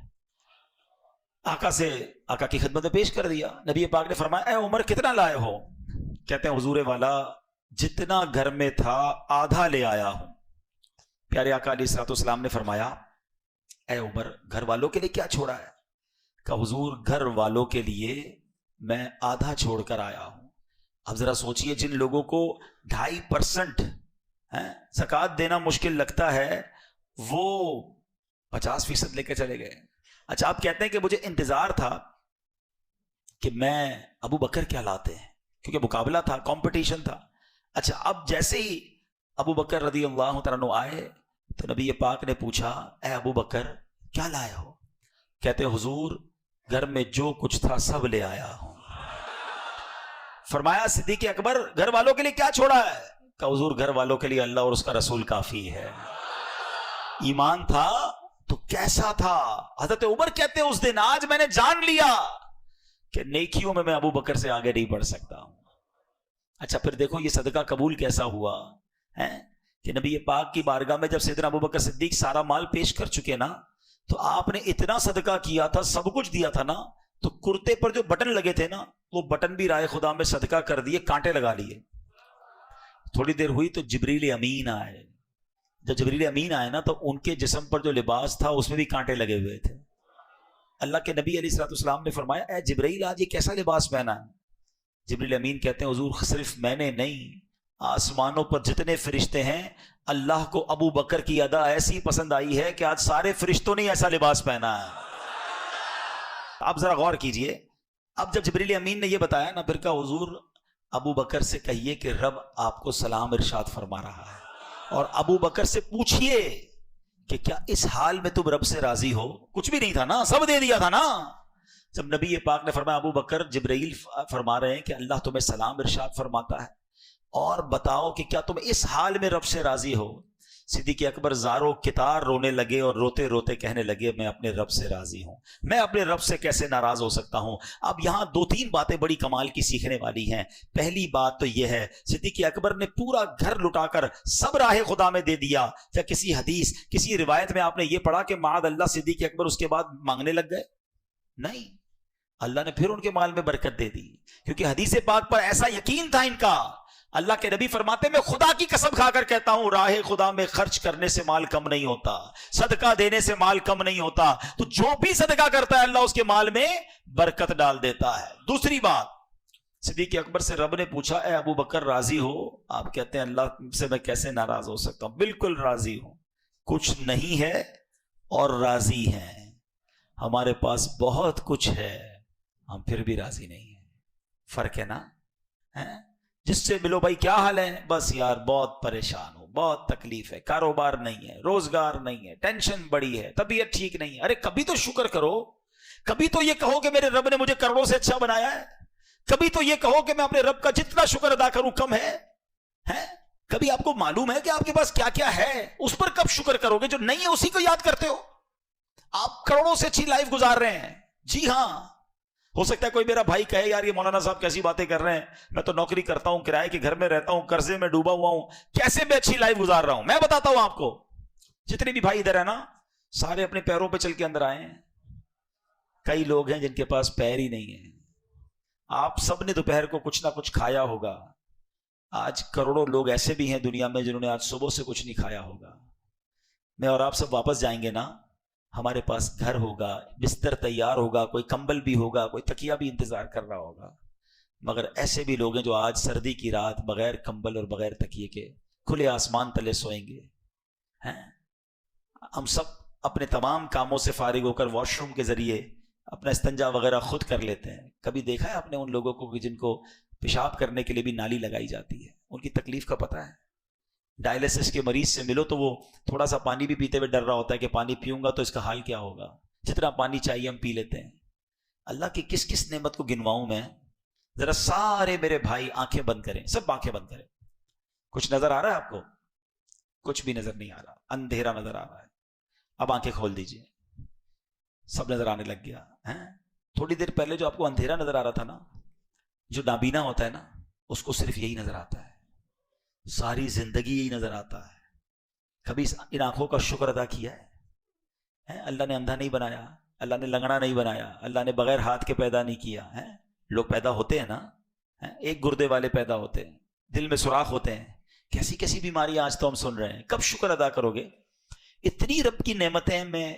Speaker 1: آقا کی خدمت میں پیش کر دیا. نبی پاک نے فرمایا اے عمر کتنا لائے ہو؟ کہتے ہیں حضور والا جتنا گھر میں تھا آدھا لے آیا ہوں. پیارے آقا علیہ الصلوۃ والسلام نے فرمایا اے عمر گھر والوں کے لیے کیا چھوڑا ہے؟ کہ حضور گھر والوں کے لیے میں آدھا چھوڑ کر آیا ہوں. اب ذرا سوچئے جن لوگوں کو 2.5% زکوٰۃ دینا مشکل لگتا ہے وہ 50% لے کے چلے گئے. اچھا آپ کہتے ہیں کہ مجھے انتظار تھا کہ میں ابو بکر کیا لاتے ہیں کیونکہ مقابلہ تھا, کمپٹیشن تھا. اچھا اب جیسے ہی ابو بکر رضی اللہ تعالیٰ عنہ آئے تو نبی پاک نے پوچھا اے ابو بکر کیا لائے ہو؟ کہتے حضور گھر میں جو کچھ تھا سب لے آیا ہوں. فرمایا صدیق اکبر گھر والوں کے لیے کیا چھوڑا ہے؟ کہ حضور گھر والوں کے لیے اللہ اور اس کا رسول کافی ہے. ایمان تھا تو کیسا تھا. حضرت عمر کہتے ہیں اس دن آج میں نے جان لیا کہ نیکیوں میں ابو بکر سے آگے نہیں بڑھ سکتا ہوں. اچھا پھر دیکھو یہ صدقہ قبول کیسا ہوا ہے کہ نبی پاک کی بارگاہ میں جب سیدنا ابو بکر صدیق سارا مال پیش کر چکے نا تو آپ نے اتنا صدقہ کیا تھا, سب کچھ دیا تھا نا, تو کرتے پر جو بٹن لگے تھے نا وہ بٹن بھی رائے خدا میں صدقہ کر دیے, کانٹے لگا لیے. تھوڑی دیر ہوئی تو جبریل امین آئے. جب جبریل امین آئے نا تو ان کے جسم پر جو لباس تھا اس میں بھی کانٹے لگے ہوئے تھے. اللہ کے نبی علیہ الصلوۃ والسلام نے فرمایا اے جبریل آج یہ کیسا لباس پہنا ہے؟ جبریل امین کہتے ہیں حضور صرف میں نے نہیں, آسمانوں پر جتنے فرشتے ہیں اللہ کو ابو بکر کی ادا ایسی پسند آئی ہے کہ آج سارے فرشتوں نے ایسا لباس پہنا ہے. اب ذرا غور کیجئے, اب جب جبریل امین نے یہ بتایا نا پھر کہا حضور ابو بکر سے کہیے کہ رب آپ کو سلام ارشاد فرما رہا ہے, اور ابو بکر سے پوچھئے کہ کیا اس حال میں تم رب سے راضی ہو؟ کچھ بھی نہیں تھا نا, سب دے دیا تھا نا. جب نبی پاک نے فرمایا ابو بکر جبرائیل فرما رہے ہیں کہ اللہ تمہیں سلام ارشاد فرماتا ہے اور بتاؤ کہ کیا تم اس حال میں رب سے راضی ہو؟ صدیق اکبر زارو کتار رونے لگے اور روتے روتے کہنے لگے میں اپنے رب سے راضی ہوں, میں اپنے رب سے کیسے ناراض ہو سکتا ہوں. اب یہاں 2-3 باتیں بڑی کمال کی سیکھنے والی ہیں. پہلی بات تو یہ ہے صدیق اکبر نے پورا گھر لٹا کر سب راہ خدا میں دے دیا. کیا کسی حدیث کسی روایت میں آپ نے یہ پڑھا کہ معاذ اللہ صدیق اکبر اس کے بعد مانگنے لگ گئے؟ نہیں, اللہ نے پھر ان کے مال میں برکت دے دی کیونکہ حدیث پاک پر ایسا یقین تھا ان کا. اللہ کے نبی فرماتے میں خدا کی قسم کھا کر کہتا ہوں راہ خدا میں خرچ کرنے سے مال کم نہیں ہوتا, صدقہ دینے سے مال کم نہیں ہوتا. تو جو بھی صدقہ کرتا ہے اللہ اس کے مال میں برکت ڈال دیتا ہے. دوسری بات صدیق اکبر سے رب نے پوچھا اے ابو بکر راضی ہو؟ آپ کہتے ہیں اللہ سے میں کیسے ناراض ہو سکتا ہوں, بالکل راضی ہوں. کچھ نہیں ہے اور راضی ہیں. ہمارے پاس بہت کچھ ہے ہم پھر بھی راضی نہیں ہیں. فرق ہے نا. جس سے ملو بھائی کیا حال ہے؟ بس یار بہت پریشان ہوں, بہت تکلیف ہے, کاروبار نہیں ہے, روزگار نہیں ہے, ٹینشن بڑی ہے, طبیعت ٹھیک نہیں ہے. ارے کبھی تو شکر کرو, کبھی تو یہ کہو کہ میرے رب نے مجھے کروڑوں سے اچھا بنایا ہے, کبھی تو یہ کہو کہ میں اپنے رب کا جتنا شکر ادا کروں کم ہے. کبھی آپ کو معلوم ہے کہ آپ کے پاس کیا کیا ہے, اس پر کب شکر کرو گے؟ جو نہیں ہے اسی کو یاد کرتے ہو. آپ کروڑوں سے اچھی لائف گزار رہے ہیں. جی ہاں, ہو سکتا ہے کوئی میرا بھائی کہے یار یہ مولانا صاحب کیسی باتیں کر رہے ہیں, میں تو نوکری کرتا ہوں, کرائے کے گھر میں رہتا ہوں, قرضے میں ڈوبا ہوا ہوں, کیسے میں اچھی لائف گزار رہا ہوں. میں بتاتا ہوں آپ کو, جتنے بھی بھائی ادھر ہیں نا سارے اپنے پیروں پہ چل کے اندر آئے ہیں. کئی لوگ ہیں جن کے پاس پیر ہی نہیں ہے. آپ سب نے دوپہر کو کچھ نہ کچھ کھایا ہوگا. آج کروڑوں لوگ ایسے بھی ہیں دنیا میں جنہوں نے آج صبح سے کچھ نہیں کھایا ہوگا. میں اور آپ سب واپس جائیں گے نا, ہمارے پاس گھر ہوگا, بستر تیار ہوگا, کوئی کمبل بھی ہوگا, کوئی تکیہ بھی انتظار کر رہا ہوگا. مگر ایسے بھی لوگ ہیں جو آج سردی کی رات بغیر کمبل اور بغیر تکیے کے کھلے آسمان تلے سوئیں گے. ہم سب اپنے تمام کاموں سے فارغ ہو کر واش روم کے ذریعے اپنا استنجا وغیرہ خود کر لیتے ہیں. کبھی دیکھا ہے آپ نے ان لوگوں کو جن کو پیشاب کرنے کے لیے بھی نالی لگائی جاتی ہے؟ ان کی تکلیف کا پتہ ہے. ڈائلسس کے مریض سے ملو تو وہ تھوڑا سا پانی بھی پیتے ہوئے ڈر رہا ہوتا ہے کہ پانی پیوں گا تو اس کا حال کیا ہوگا. جتنا پانی چاہیے ہم پی لیتے ہیں. اللہ کی کس کس نعمت کو گنواؤں میں؟ ذرا سارے میرے بھائی آنکھیں بند کریں, سب آنکھیں بند کریں. کچھ نظر آ رہا ہے آپ کو؟ کچھ بھی نظر نہیں آ رہا, اندھیرا نظر آ رہا ہے. اب آنکھیں کھول دیجئے. سب نظر آنے لگ گیا. تھوڑی دیر پہلے جو آپ کو اندھیرا نظر آ رہا تھا نا, جو نابینا ہوتا ہے نا اس کو صرف یہی نظر آتا ہے, ساری زندگی یہی نظر آتا ہے. کبھی ان آنکھوں کا شکر ادا کیا ہے؟ اللہ نے اندھا نہیں بنایا, اللہ نے لنگڑا نہیں بنایا, اللہ نے بغیر ہاتھ کے پیدا نہیں کیا. لوگ پیدا ہوتے ہیں نا, ایک گردے والے پیدا ہوتے ہیں, دل میں سوراخ ہوتے ہیں, کیسی کیسی بیماری آج تو ہم سن رہے ہیں. کب شکر ادا کرو گے؟ اتنی رب کی نعمتیں. میں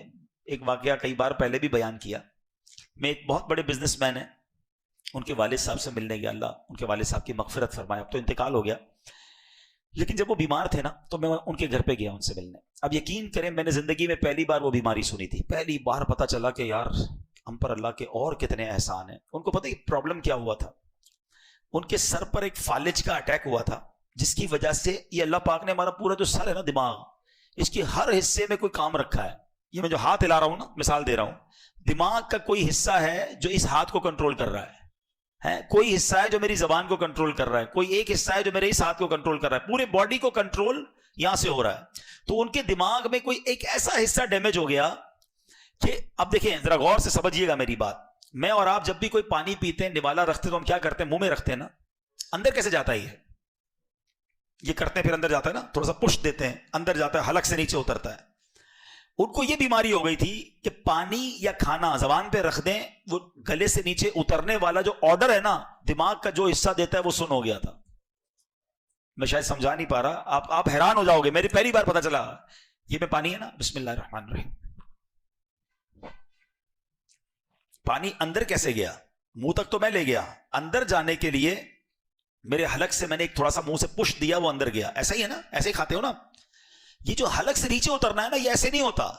Speaker 1: ایک واقعہ کئی بار پہلے بھی بیان کیا. میں ایک بہت بڑے بزنس مین ہیں، ان کے والد صاحب سے ملنے گیا، اللہ ان کے والد صاحب کی مغفرت فرمائے، اب تو انتقال ہو گیا، لیکن جب وہ بیمار تھے نا تو میں ان کے گھر پہ گیا ان سے ملنے۔ اب یقین کریں میں نے زندگی میں پہلی بار وہ بیماری سنی تھی، پہلی بار پتہ چلا کہ یار ہم پر اللہ کے اور کتنے احسان ہیں۔ ان کو پتہ ہے پرابلم کیا ہوا تھا؟ ان کے سر پر ایک فالج کا اٹیک ہوا تھا، جس کی وجہ سے یہ اللہ پاک نے ہمارا پورا جو سر ہے نا، دماغ، اس کی ہر حصے میں کوئی کام رکھا ہے۔ یہ میں جو ہاتھ ہلا رہا ہوں نا، مثال دے رہا ہوں، دماغ کا کوئی حصہ ہے جو اس ہاتھ کو کنٹرول کر رہا ہے، کوئی حصہ ہے جو میری زبان کو کنٹرول کر رہا ہے، کوئی ایک حصہ ہے جو میرے اس ہاتھ کو کنٹرول کر رہا ہے، پورے باڈی کو کنٹرول یہاں سے ہو رہا ہے۔ تو ان کے دماغ میں کوئی ایک ایسا حصہ ڈیمیج ہو گیا کہ اب دیکھیں ذرا غور سے سمجھیے گا میری بات، میں اور آپ جب بھی کوئی پانی پیتے ہیں، نوالا رکھتے ہیں، تو ہم کیا کرتے ہیں؟ منہ میں رکھتے ہیں نا، اندر کیسے جاتا ہے؟ یہ کرتے ہیں، پھر اندر جاتا ہے نا، تھوڑا سا پش دیتے ہیں، اندر جاتا ہے، حلق سے نیچے اترتا ہے۔ ان کو یہ بیماری ہو گئی تھی کہ پانی یا کھانا زبان پہ رکھ دیں، وہ گلے سے نیچے اترنے والا جو آرڈر ہے نا، دماغ کا جو حصہ دیتا ہے وہ سن ہو گیا تھا۔ میں شاید سمجھا نہیں پا رہا، آپ حیران ہو جاؤ گے، میری پہلی بار پتا چلا۔ یہ میں پانی ہے نا، بسم اللہ الرحمن الرحیم، پانی اندر کیسے گیا؟ منہ تک تو میں لے گیا، اندر جانے کے لیے میرے حلق سے میں نے ایک تھوڑا سا منہ سے پش دیا، وہ اندر گیا۔ ایسا ہی ہے نا، ایسے ہی کھاتے ہو نا، یہ جو حلق سے نیچے اترنا ہے نا، یہ ایسے نہیں ہوتا،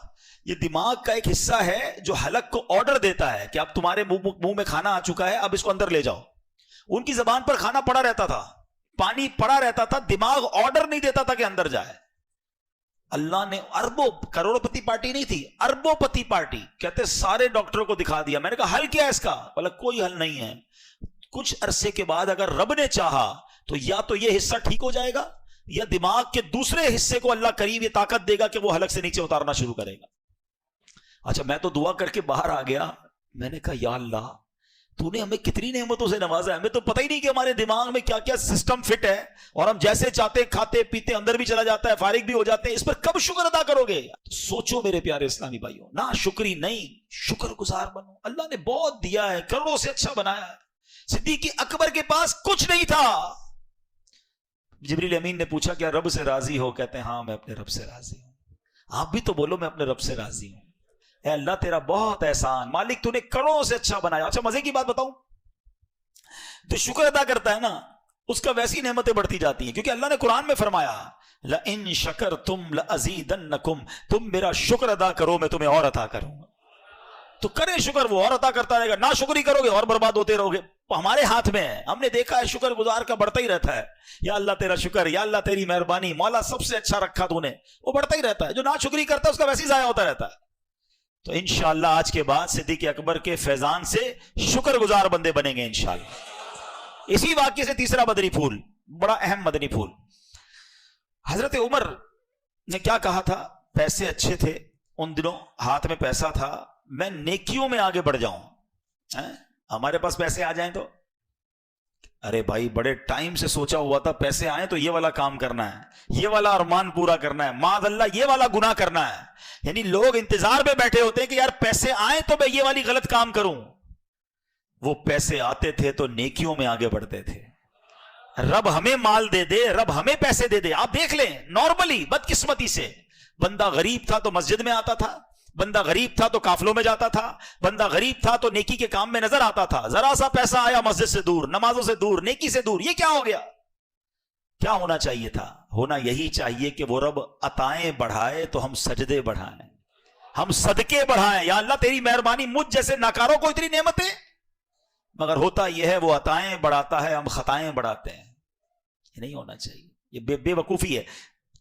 Speaker 1: یہ دماغ کا ایک حصہ ہے جو حلق کو آرڈر دیتا ہے کہ اب تمہارے منہ میں کھانا آ چکا ہے، اب اس کو اندر لے جاؤ۔ ان کی زبان پر کھانا پڑا رہتا تھا، پانی پڑا رہتا تھا، دماغ آرڈر نہیں دیتا تھا کہ اندر جائے۔ اللہ نے اربوں، کروڑ پتی پارٹی نہیں تھی، اربوں پتی پارٹی، کہتے سارے ڈاکٹروں کو دکھا دیا۔ میں نے کہا حل کیا ہے اس کا؟ بولا کوئی حل نہیں ہے، کچھ عرصے کے بعد اگر رب نے چاہا تو یا تو یہ حصہ ٹھیک ہو جائے گا، یا دماغ کے دوسرے حصے کو اللہ کریم یہ طاقت دے گا کہ وہ حلق سے نیچے اتارنا شروع کرے گا۔ اچھا میں تو دعا کر کے باہر آ گیا، میں نے کہا یا اللہ تو نے ہمیں کتنی نعمتوں سے نوازا ہے، ہمیں تو پتہ ہی نہیں کہ ہمارے دماغ میں کیا کیا سسٹم فٹ ہے، اور ہم جیسے چاہتے کھاتے پیتے، اندر بھی چلا جاتا ہے، فارغ بھی ہو جاتے ہیں، اس پر کب شکر ادا کرو گے؟ سوچو میرے پیارے اسلامی بھائیوں، نا شکری نہیں، شکر گزار بنو۔ اللہ نے بہت دیا ہے، کروڑوں سے اچھا بنایا ہے۔ صدیق اکبر کے پاس کچھ نہیں تھا، جبریل امین نے پوچھا کیا رب سے راضی ہو؟ کہتے ہیں ہاں میں اپنے رب سے راضی ہوں۔ آپ بھی تو بولو میں اپنے رب سے راضی ہوں۔ اے اللہ تیرا بہت احسان، مالک تو نے کروڑوں سے اچھا بنایا۔ اچھا مزے کی بات بتاؤں، تو شکر ادا کرتا ہے نا، اس کا ویسی نعمتیں بڑھتی جاتی ہیں، کیونکہ اللہ نے قرآن میں فرمایا لَإِن شَكَرْتُمْ لَأَزِيدَنَّكُمْ، تم میرا شکر ادا کرو میں تمہیں اور عطا کروں گا۔ تو کرے شکر، وہ اور عطا کرتا رہے گا، نہ شکری کرو گے اور برباد ہوتے رہو گے۔ ہمارے ہاتھ میں ہے، ہم نے دیکھا ہے شکر گزار کا بڑھتا ہی رہتا ہے، یا اللہ تیرا شکر، یا اللہ تیری مہربانی، مولا سب سے اچھا رکھا تو نے، وہ بڑھتا ہی رہتا ہے۔ جو نہ شکری کرتا ہے اس کا ویسے ہی ضائع ہوتا رہتا ہے۔ تو انشاءاللہ آج کے بعد صدیق اکبر کے فیضان سے شکر گزار بندے بنیں گے انشاءاللہ۔ اسی واقعے سے تیسرا مدنی پھول، بڑا اہم مدنی پھول، حضرت عمر نے کیا کہا تھا؟ پیسے اچھے تھے ان دنوں، ہاتھ میں پیسہ تھا، میں نیکیوں میں آگے بڑھ جاؤں۔ ہمارے پاس پیسے آ جائیں تو ارے بھائی بڑے ٹائم سے سوچا ہوا تھا، پیسے آئیں تو یہ والا کام کرنا ہے، یہ والا ارمان پورا کرنا ہے، معاذ اللہ یہ والا گناہ کرنا ہے۔ یعنی لوگ انتظار پہ بیٹھے ہوتے ہیں کہ یار پیسے آئیں تو میں یہ والی غلط کام کروں۔ وہ پیسے آتے تھے تو نیکیوں میں آگے بڑھتے تھے۔ رب ہمیں مال دے دے، رب ہمیں پیسے دے دے۔ آپ دیکھ لیں نارملی بدقسمتی سے، بندہ غریب تھا تو مسجد میں آتا تھا، بندہ غریب تھا تو قافلوں میں جاتا تھا، بندہ غریب تھا تو نیکی کے کام میں نظر آتا تھا، ذرا سا پیسہ آیا مسجد سے دور، نمازوں سے دور، نیکی سے دور۔ یہ کیا ہو گیا؟ کیا ہونا چاہیے تھا؟ ہونا یہی چاہیے کہ وہ رب عطائیں بڑھائے تو ہم سجدے بڑھائیں، ہم صدقے بڑھائیں۔ یا اللہ تیری مہربانی، مجھ جیسے ناکاروں کو اتنی نعمتیں، مگر ہوتا یہ ہے وہ عطائیں بڑھاتا ہے، ہم خطائیں بڑھاتے ہیں۔ یہ نہیں ہونا چاہیے، یہ بے وقوفی ہے۔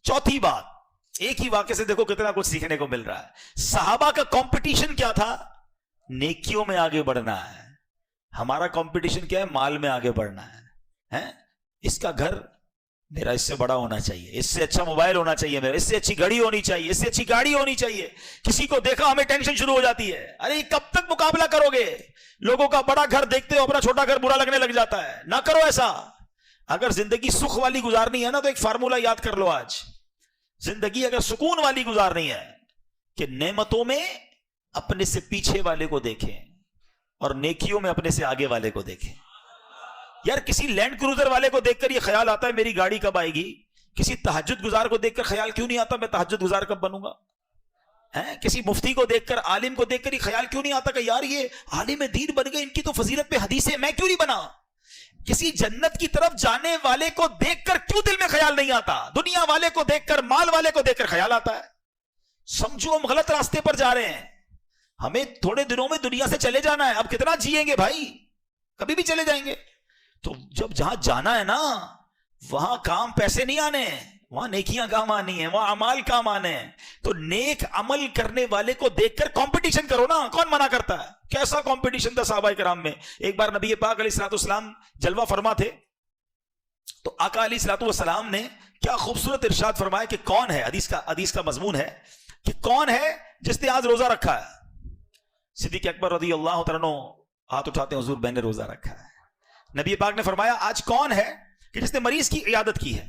Speaker 1: چوتھی بات، ایک ہی واقعے سے دیکھو کتنا کچھ سیکھنے کو مل رہا ہے۔ صحابہ کا کمپٹیشن کیا تھا؟ نیکیوں میں آگے بڑھنا ہے۔ ہمارا کمپٹیشن کیا ہے؟ مال میں آگے بڑھنا ہے۔ اس کا گھر میرا اس سے بڑا ہونا چاہیے، اس سے اچھا موبائل ہونا چاہیے میرا، اس سے اچھی گھڑی ہونی چاہیے، اس سے اچھی گاڑی ہونی چاہیے۔ کسی کو دیکھا ہمیں ٹینشن شروع ہو جاتی ہے، ارے یہ کب تک مقابلہ کرو گے؟ لوگوں کا بڑا گھر دیکھتے ہو اپنا چھوٹا گھر برا لگنے لگ جاتا ہے۔ نہ کرو ایسا۔ اگر زندگی سکھ والی گزارنی ہے نا تو ایک فارمولہ یاد کر لو آج، زندگی اگر سکون والی گزارنی ہے کہ نعمتوں میں اپنے سے پیچھے والے کو دیکھیں اور نیکیوں میں اپنے سے آگے والے کو دیکھیں۔ یار کسی لینڈ کروزر والے کو دیکھ کر یہ خیال آتا ہے میری گاڑی کب آئے گی، کسی تہجد گزار کو دیکھ کر خیال کیوں نہیں آتا میں تہجد گزار کب بنوں گا؟ کسی مفتی کو دیکھ کر، عالم کو دیکھ کر یہ خیال کیوں نہیں آتا کہ یار یہ عالم دین بن گئے، ان کی تو فضیلت پہ حدیث ہے، میں کیوں نہیں بنا؟ کسی جنت کی طرف جانے والے کو دیکھ کر کیوں دل میں خیال نہیں آتا؟ دنیا والے کو دیکھ کر، مال والے کو دیکھ کر خیال آتا ہے۔ سمجھو ہم غلط راستے پر جا رہے ہیں، ہمیں تھوڑے دنوں میں دنیا سے چلے جانا ہے، اب کتنا جیئیں گے بھائی، کبھی بھی چلے جائیں گے۔ تو جب جہاں جانا ہے نا، وہاں کام پیسے نہیں آنے ہیں، وہاں نیکیاں کام آنی ہیں، وہاں عمال کام آنے ہیں۔ تو نیک عمل کرنے والے کو دیکھ کر کمپٹیشن کرو نا، کون منع کرتا ہے؟ کیسا کمپٹیشن تھا صحابہ کرام میں۔ ایک بار نبی پاک علیہ الصلوۃ والسلام جلوہ فرما تھے، تو آقا علیہ الصلوۃ والسلام نے کیا خوبصورت ارشاد فرمایا کہ کون ہے، حدیث کا مضمون ہے کہ کون ہے جس نے آج روزہ رکھا ہے؟ صدیق اکبر رضی اللہ تعالیٰ عنہ ہاتھ اٹھاتے ہیں، حضور میں نے روزہ رکھا ہے۔ نبی پاک نے فرمایا آج کون ہے کہ جس نے مریض کی عیادت کی ہے؟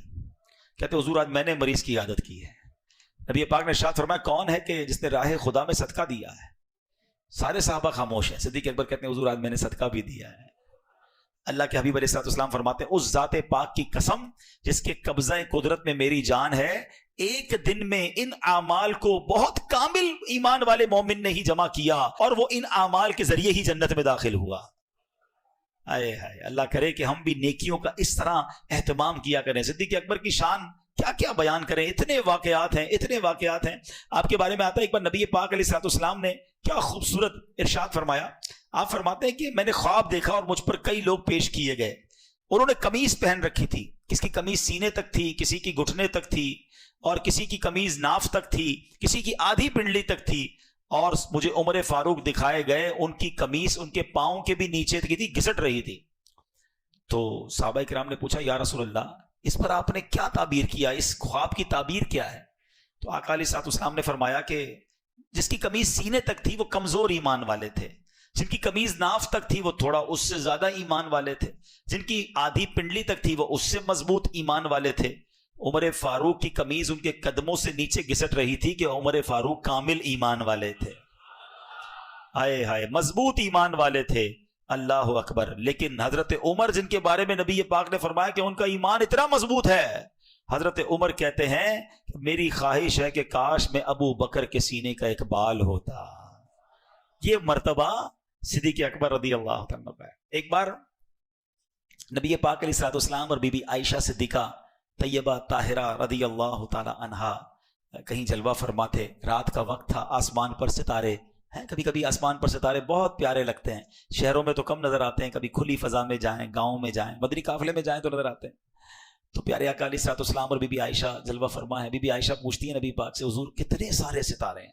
Speaker 1: کہتے حضور آج میں نے مریض کی عیادت کی ہے۔ نبی پاک نے ارشاد فرمایا کون ہے کہ جس نے راہ خدا میں صدقہ دیا ہے؟ سارے صحابہ خاموش ہیں۔ صدیق اکبر کہتے ہیں حضور آج میں نے صدقہ بھی دیا ہے۔ اللہ کے حبیب علیہ الصلوۃ والسلام فرماتے ہیں اس ذات پاک کی قسم جس کے قبضہ قدرت میں میری جان ہے، ایک دن میں ان اعمال کو بہت کامل ایمان والے مومن نے ہی جمع کیا اور وہ ان اعمال کے ذریعے ہی جنت میں داخل ہوا۔ آئے ہائے، اللہ کرے کہ ہم بھی نیکیوں کا اس طرح اہتمام کیا کریں۔ صدیق اکبر کی شان کیا کیا بیان کریں، اتنے واقعات ہیں، اتنے واقعات ہیں۔ آپ کے بارے میں آتا ہے ایک بار نبی پاک علیہ الصلوۃ والسلام نے کیا خوبصورت ارشاد فرمایا۔ آپ فرماتے ہیں کہ میں نے خواب دیکھا اور مجھ پر کئی لوگ پیش کیے گئے، انہوں نے قمیض پہن رکھی تھی، کس کی قمیض سینے تک تھی، کسی کی گھٹنے تک تھی، اور کسی کی قمیض ناف تک تھی، کسی کی آدھی پنڈلی تک تھی، اور مجھے عمر فاروق دکھائے گئے، ان کی قمیض ان کے پاؤں کے بھی نیچے کی تھی، گھسٹ رہی تھی۔ تو صحابہ کرام نے پوچھا یا رسول اللہ اس پر آپ نے کیا تعبیر کیا، اس خواب کی تعبیر کیا ہے؟ تو آقا علیہ الصلوۃ والسلام نے فرمایا کہ جس کی قمیض سینے تک تھی وہ کمزور ایمان والے تھے، جن کی قمیض ناف تک تھی وہ تھوڑا اس سے زیادہ ایمان والے تھے، جن کی آدھی پنڈلی تک تھی وہ اس سے مضبوط ایمان والے تھے۔ عمر فاروق کی قمیض ان کے قدموں سے نیچے گھسٹ رہی تھی کہ عمر فاروق کامل ایمان والے تھے، ہائے ہائے مضبوط ایمان والے تھے۔ اللہ اکبر۔ لیکن حضرت عمر جن کے بارے میں نبی پاک نے فرمایا کہ ان کا ایمان اتنا مضبوط ہے، حضرت عمر کہتے ہیں کہ میری خواہش ہے کہ کاش میں ابو بکر کے سینے کا ایک بال ہوتا۔ یہ مرتبہ صدیق اکبر رضی اللہ عنہ کا ہے۔ ایک بار نبی پاک علیہ الصلوۃ والسلام اور بی بی عائشہ صدیقہ طیبہ طاہرہ رضی اللہ تعالی عنہا کہیں جلوہ فرما تھے، رات کا وقت تھا، آسمان پر ستارے ہیں، کبھی کبھی آسمان پر ستارے بہت پیارے لگتے ہیں، شہروں میں تو کم نظر آتے ہیں، کبھی کھلی فضا میں جائیں، گاؤں میں جائیں، مدنی قافلے میں جائیں تو نظر آتے ہیں۔ تو پیارے آقا علیہ الصلوۃ والسلام اور بی بی عائشہ جلوہ فرما ہے۔ بی بی عائشہ پوچھتی ہیں نبی پاک سے حضور کتنے سارے ستارے ہیں،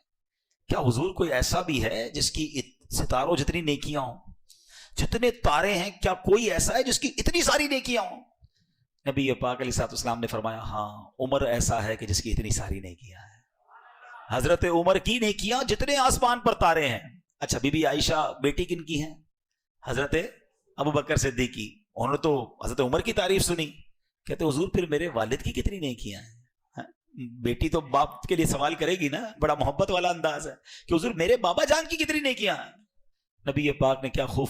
Speaker 1: کیا حضور کوئی ایسا بھی ہے جس کی ستاروں جتنی نیکیاں ہوں، جتنے تارے ہیں کیا کوئی ایسا ہے جس کی اتنی ساری نیکیاں ہوں؟ نبی پاک علیہ الصلوۃ والسلام نے فرمایا ہاں عمر ایسا ہے کہ جس کی اتنی ساری نیکیاں ہیں۔ حضرت عمر کی نیکیاں جتنے آسمان پر تارے ہیں۔ اچھا بی بی عائشہ بیٹی کن کی ہیں؟ حضرت ابو بکر صدیقی، انہوں نے تو حضرت عمر کی تعریف سنی، کہتے حضور پھر میرے والد کی کتنی نیکیاں ہیں؟ بیٹی تو باپ کے لیے سوال کرے گی نا، بڑا محبت والا انداز ہے کہ حضور میرے بابا جان کی کتنی نیکیاں ہیں۔ نبی پاک نے کیا خوب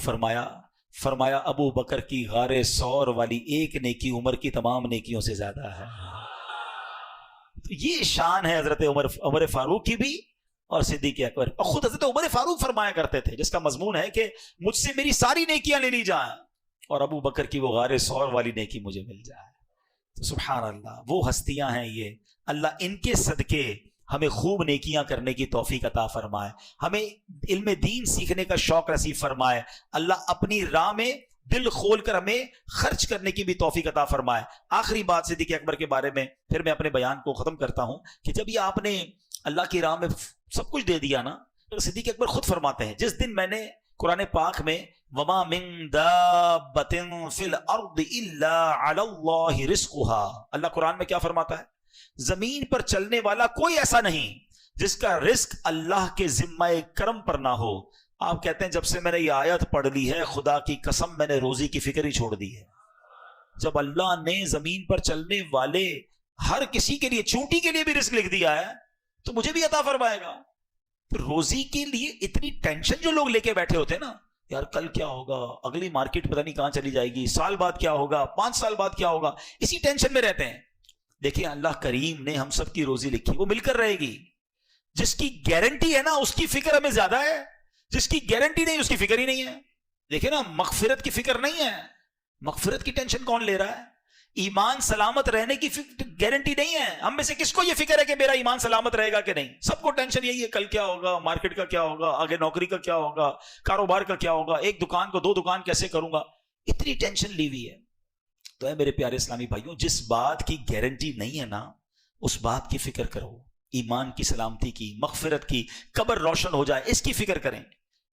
Speaker 1: فرمایا ابو بکر کی غار ثور والی ایک نیکی عمر کی تمام نیکیوں سے زیادہ ہے۔ تو یہ شان ہے حضرت عمر فاروق کی بھی اور صدیق اکبر، اور خود حضرت عمر فاروق فرمایا کرتے تھے جس کا مضمون ہے کہ مجھ سے میری ساری نیکیاں لے لی جائیں اور ابو بکر کی وہ غار ثور والی نیکی مجھے مل جائے۔ تو سبحان اللہ، وہ ہستیاں ہیں یہ، اللہ ان کے صدقے ہمیں خوب نیکیاں کرنے کی توفیق عطا فرمائے، ہمیں علم دین سیکھنے کا شوق نصیب فرمائے، اللہ اپنی راہ میں دل کھول کر ہمیں خرچ کرنے کی بھی توفیق عطا فرمائے۔ آخری بات صدیق اکبر کے بارے میں، پھر میں اپنے بیان کو ختم کرتا ہوں کہ جب یہ آپ نے اللہ کی راہ میں سب کچھ دے دیا نا، تو صدیق اکبر خود فرماتے ہیں جس دن میں نے قرآن پاک میں وَمَا مِن دَابَّةٍ فِي الْأَرْضِ إِلَّا عَلَى اللَّهِ رِزْقُهَا، اللہ قرآن میں کیا فرماتا ہے؟ زمین پر چلنے والا کوئی ایسا نہیں جس کا رزق اللہ کے ذمہ کرم پر نہ ہو۔ آپ کہتے ہیں جب سے میں نے یہ آیت پڑھ لی ہے خدا کی قسم میں نے روزی کی فکر ہی چھوڑ دی ہے۔ جب اللہ نے زمین پر چلنے والے ہر کسی کے لیے، چونٹی کے لیے بھی رزق لکھ دیا ہے تو مجھے بھی عطا فرمائے گا۔ روزی کے لیے اتنی ٹینشن جو لوگ لے کے بیٹھے ہوتے ہیں نا، یار کل کیا ہوگا، اگلی مارکیٹ پتہ نہیں کہاں چلی جائے گی، سال بعد کیا ہوگا، 5 سال بعد کیا ہوگا، اسی ٹینشن میں رہتے ہیں۔ دیکھیں اللہ کریم نے ہم سب کی روزی لکھی، وہ مل کر رہے گی۔ جس کی گارنٹی ہے نا اس کی فکر ہمیں زیادہ ہے، جس کی گارنٹی نہیں اس کی فکر ہی نہیں ہے. دیکھیں نا، مغفرت کی فکر نہیں ہے، مغفرت کی ٹینشن کون لے رہا ہے؟ ایمان سلامت رہنے کی گارنٹی نہیں ہے. ہم میں سے کس کو یہ فکر ہے کہ میرا ایمان سلامت رہے گا کہ نہیں؟ سب کو ٹینشن یہی ہے، کل کیا ہوگا، مارکیٹ کا کیا ہوگا، آگے نوکری کا کیا ہوگا، کاروبار کا کیا ہوگا، ایک دکان کو 2 دکان کیسے کروں گا، اتنی ٹینشن لی ہوئی ہے. تو اے میرے پیارے اسلامی بھائیوں، جس بات کی گارنٹی نہیں ہے نا اس بات کی فکر کرو، ایمان کی سلامتی کی، مغفرت کی، قبر روشن ہو جائے اس کی فکر کریں.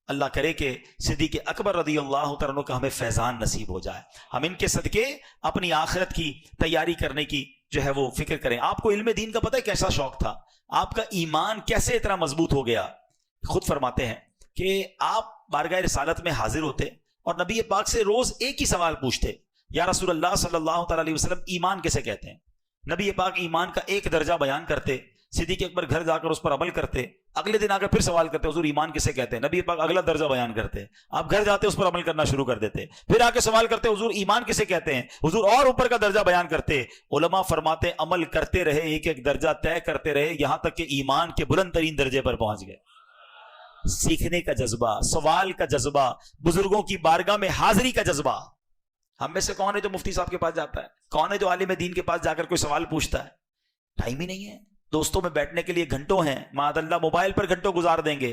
Speaker 1: اللہ کرے کہ صدیق اکبر رضی اللہ تعالیٰ عنہ کا ہمیں فیضان نصیب ہو جائے، ہم ان کے صدقے اپنی آخرت کی تیاری کرنے کی جو ہے وہ فکر کریں. آپ کو علم دین کا پتہ ہے کیسا شوق تھا، آپ کا ایمان کیسے اتنا مضبوط ہو گیا؟ خود فرماتے ہیں کہ آپ بارگاہ رسالت میں حاضر ہوتے اور نبی پاک سے روز ایک ہی سوال پوچھتے، یا رسول اللہ صلی اللہ تعالیٰ علیہ وسلم ایمان کیسے کہتے ہیں؟ نبی پاک ایمان کا ایک درجہ بیان کرتے، صدیق اکبر گھر جا کر اس پر عمل کرتے، اگلے دن آ کر پھر سوال کرتے حضور ایمان کسے کہتے ہیں؟ نبی پاک اگلا درجہ بیان کرتے، آپ گھر جاتے اس پر عمل کرنا شروع کر دیتے، پھر آ کے سوال کرتے حضور ایمان کسے کہتے ہیں؟ حضور اور اوپر کا درجہ بیان کرتے. علماء فرماتے عمل کرتے رہے، ایک ایک درجہ طے کرتے رہے، یہاں تک کہ ایمان کے بلند ترین درجے پر پہنچ گئے. سیکھنے کا جذبہ، سوال کا جذبہ، بزرگوں کی بارگاہ میں حاضری کا جذبہ. ہم میں سے کون ہے جو مفتی صاحب کے پاس جاتا ہے؟ کون ہے جو عالم دین کے پاس جا کر کوئی سوال پوچھتا ہے؟ ٹائم ہی نہیں ہے. دوستوں میں بیٹھنے کے لیے گھنٹوں ہیں، معاذ اللہ موبائل پر گھنٹوں گزار دیں گے.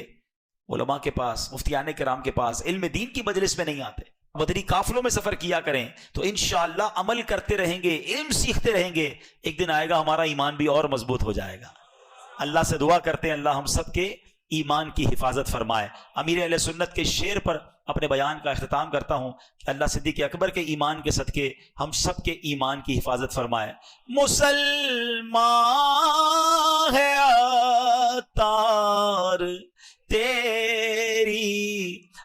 Speaker 1: علماء کے پاس، مفتیان کرام کے پاس، علم دین کی مجلس میں نہیں آتے. مدنی قافلوں میں سفر کیا کریں تو انشاءاللہ عمل کرتے رہیں گے، علم سیکھتے رہیں گے، ایک دن آئے گا ہمارا ایمان بھی اور مضبوط ہو جائے گا. اللہ سے دعا کرتے ہیں اللہ ہم سب کے ایمان کی حفاظت فرمائے. امیر اہل سنت کے شعر پر اپنے بیان کا اختتام کرتا ہوں کہ اللہ صدیق اکبر کے ایمان کے صدقے ہم سب کے ایمان کی حفاظت فرمائے. مسلمان ہے عطار تیری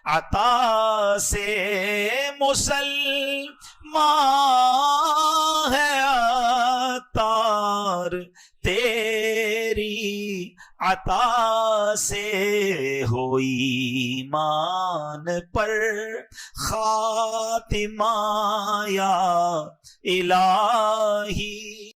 Speaker 1: عطا سے، مسلمان ہے عطار تیری عطا سے، ہوئی ایمان پر خاتمہ یا الہی.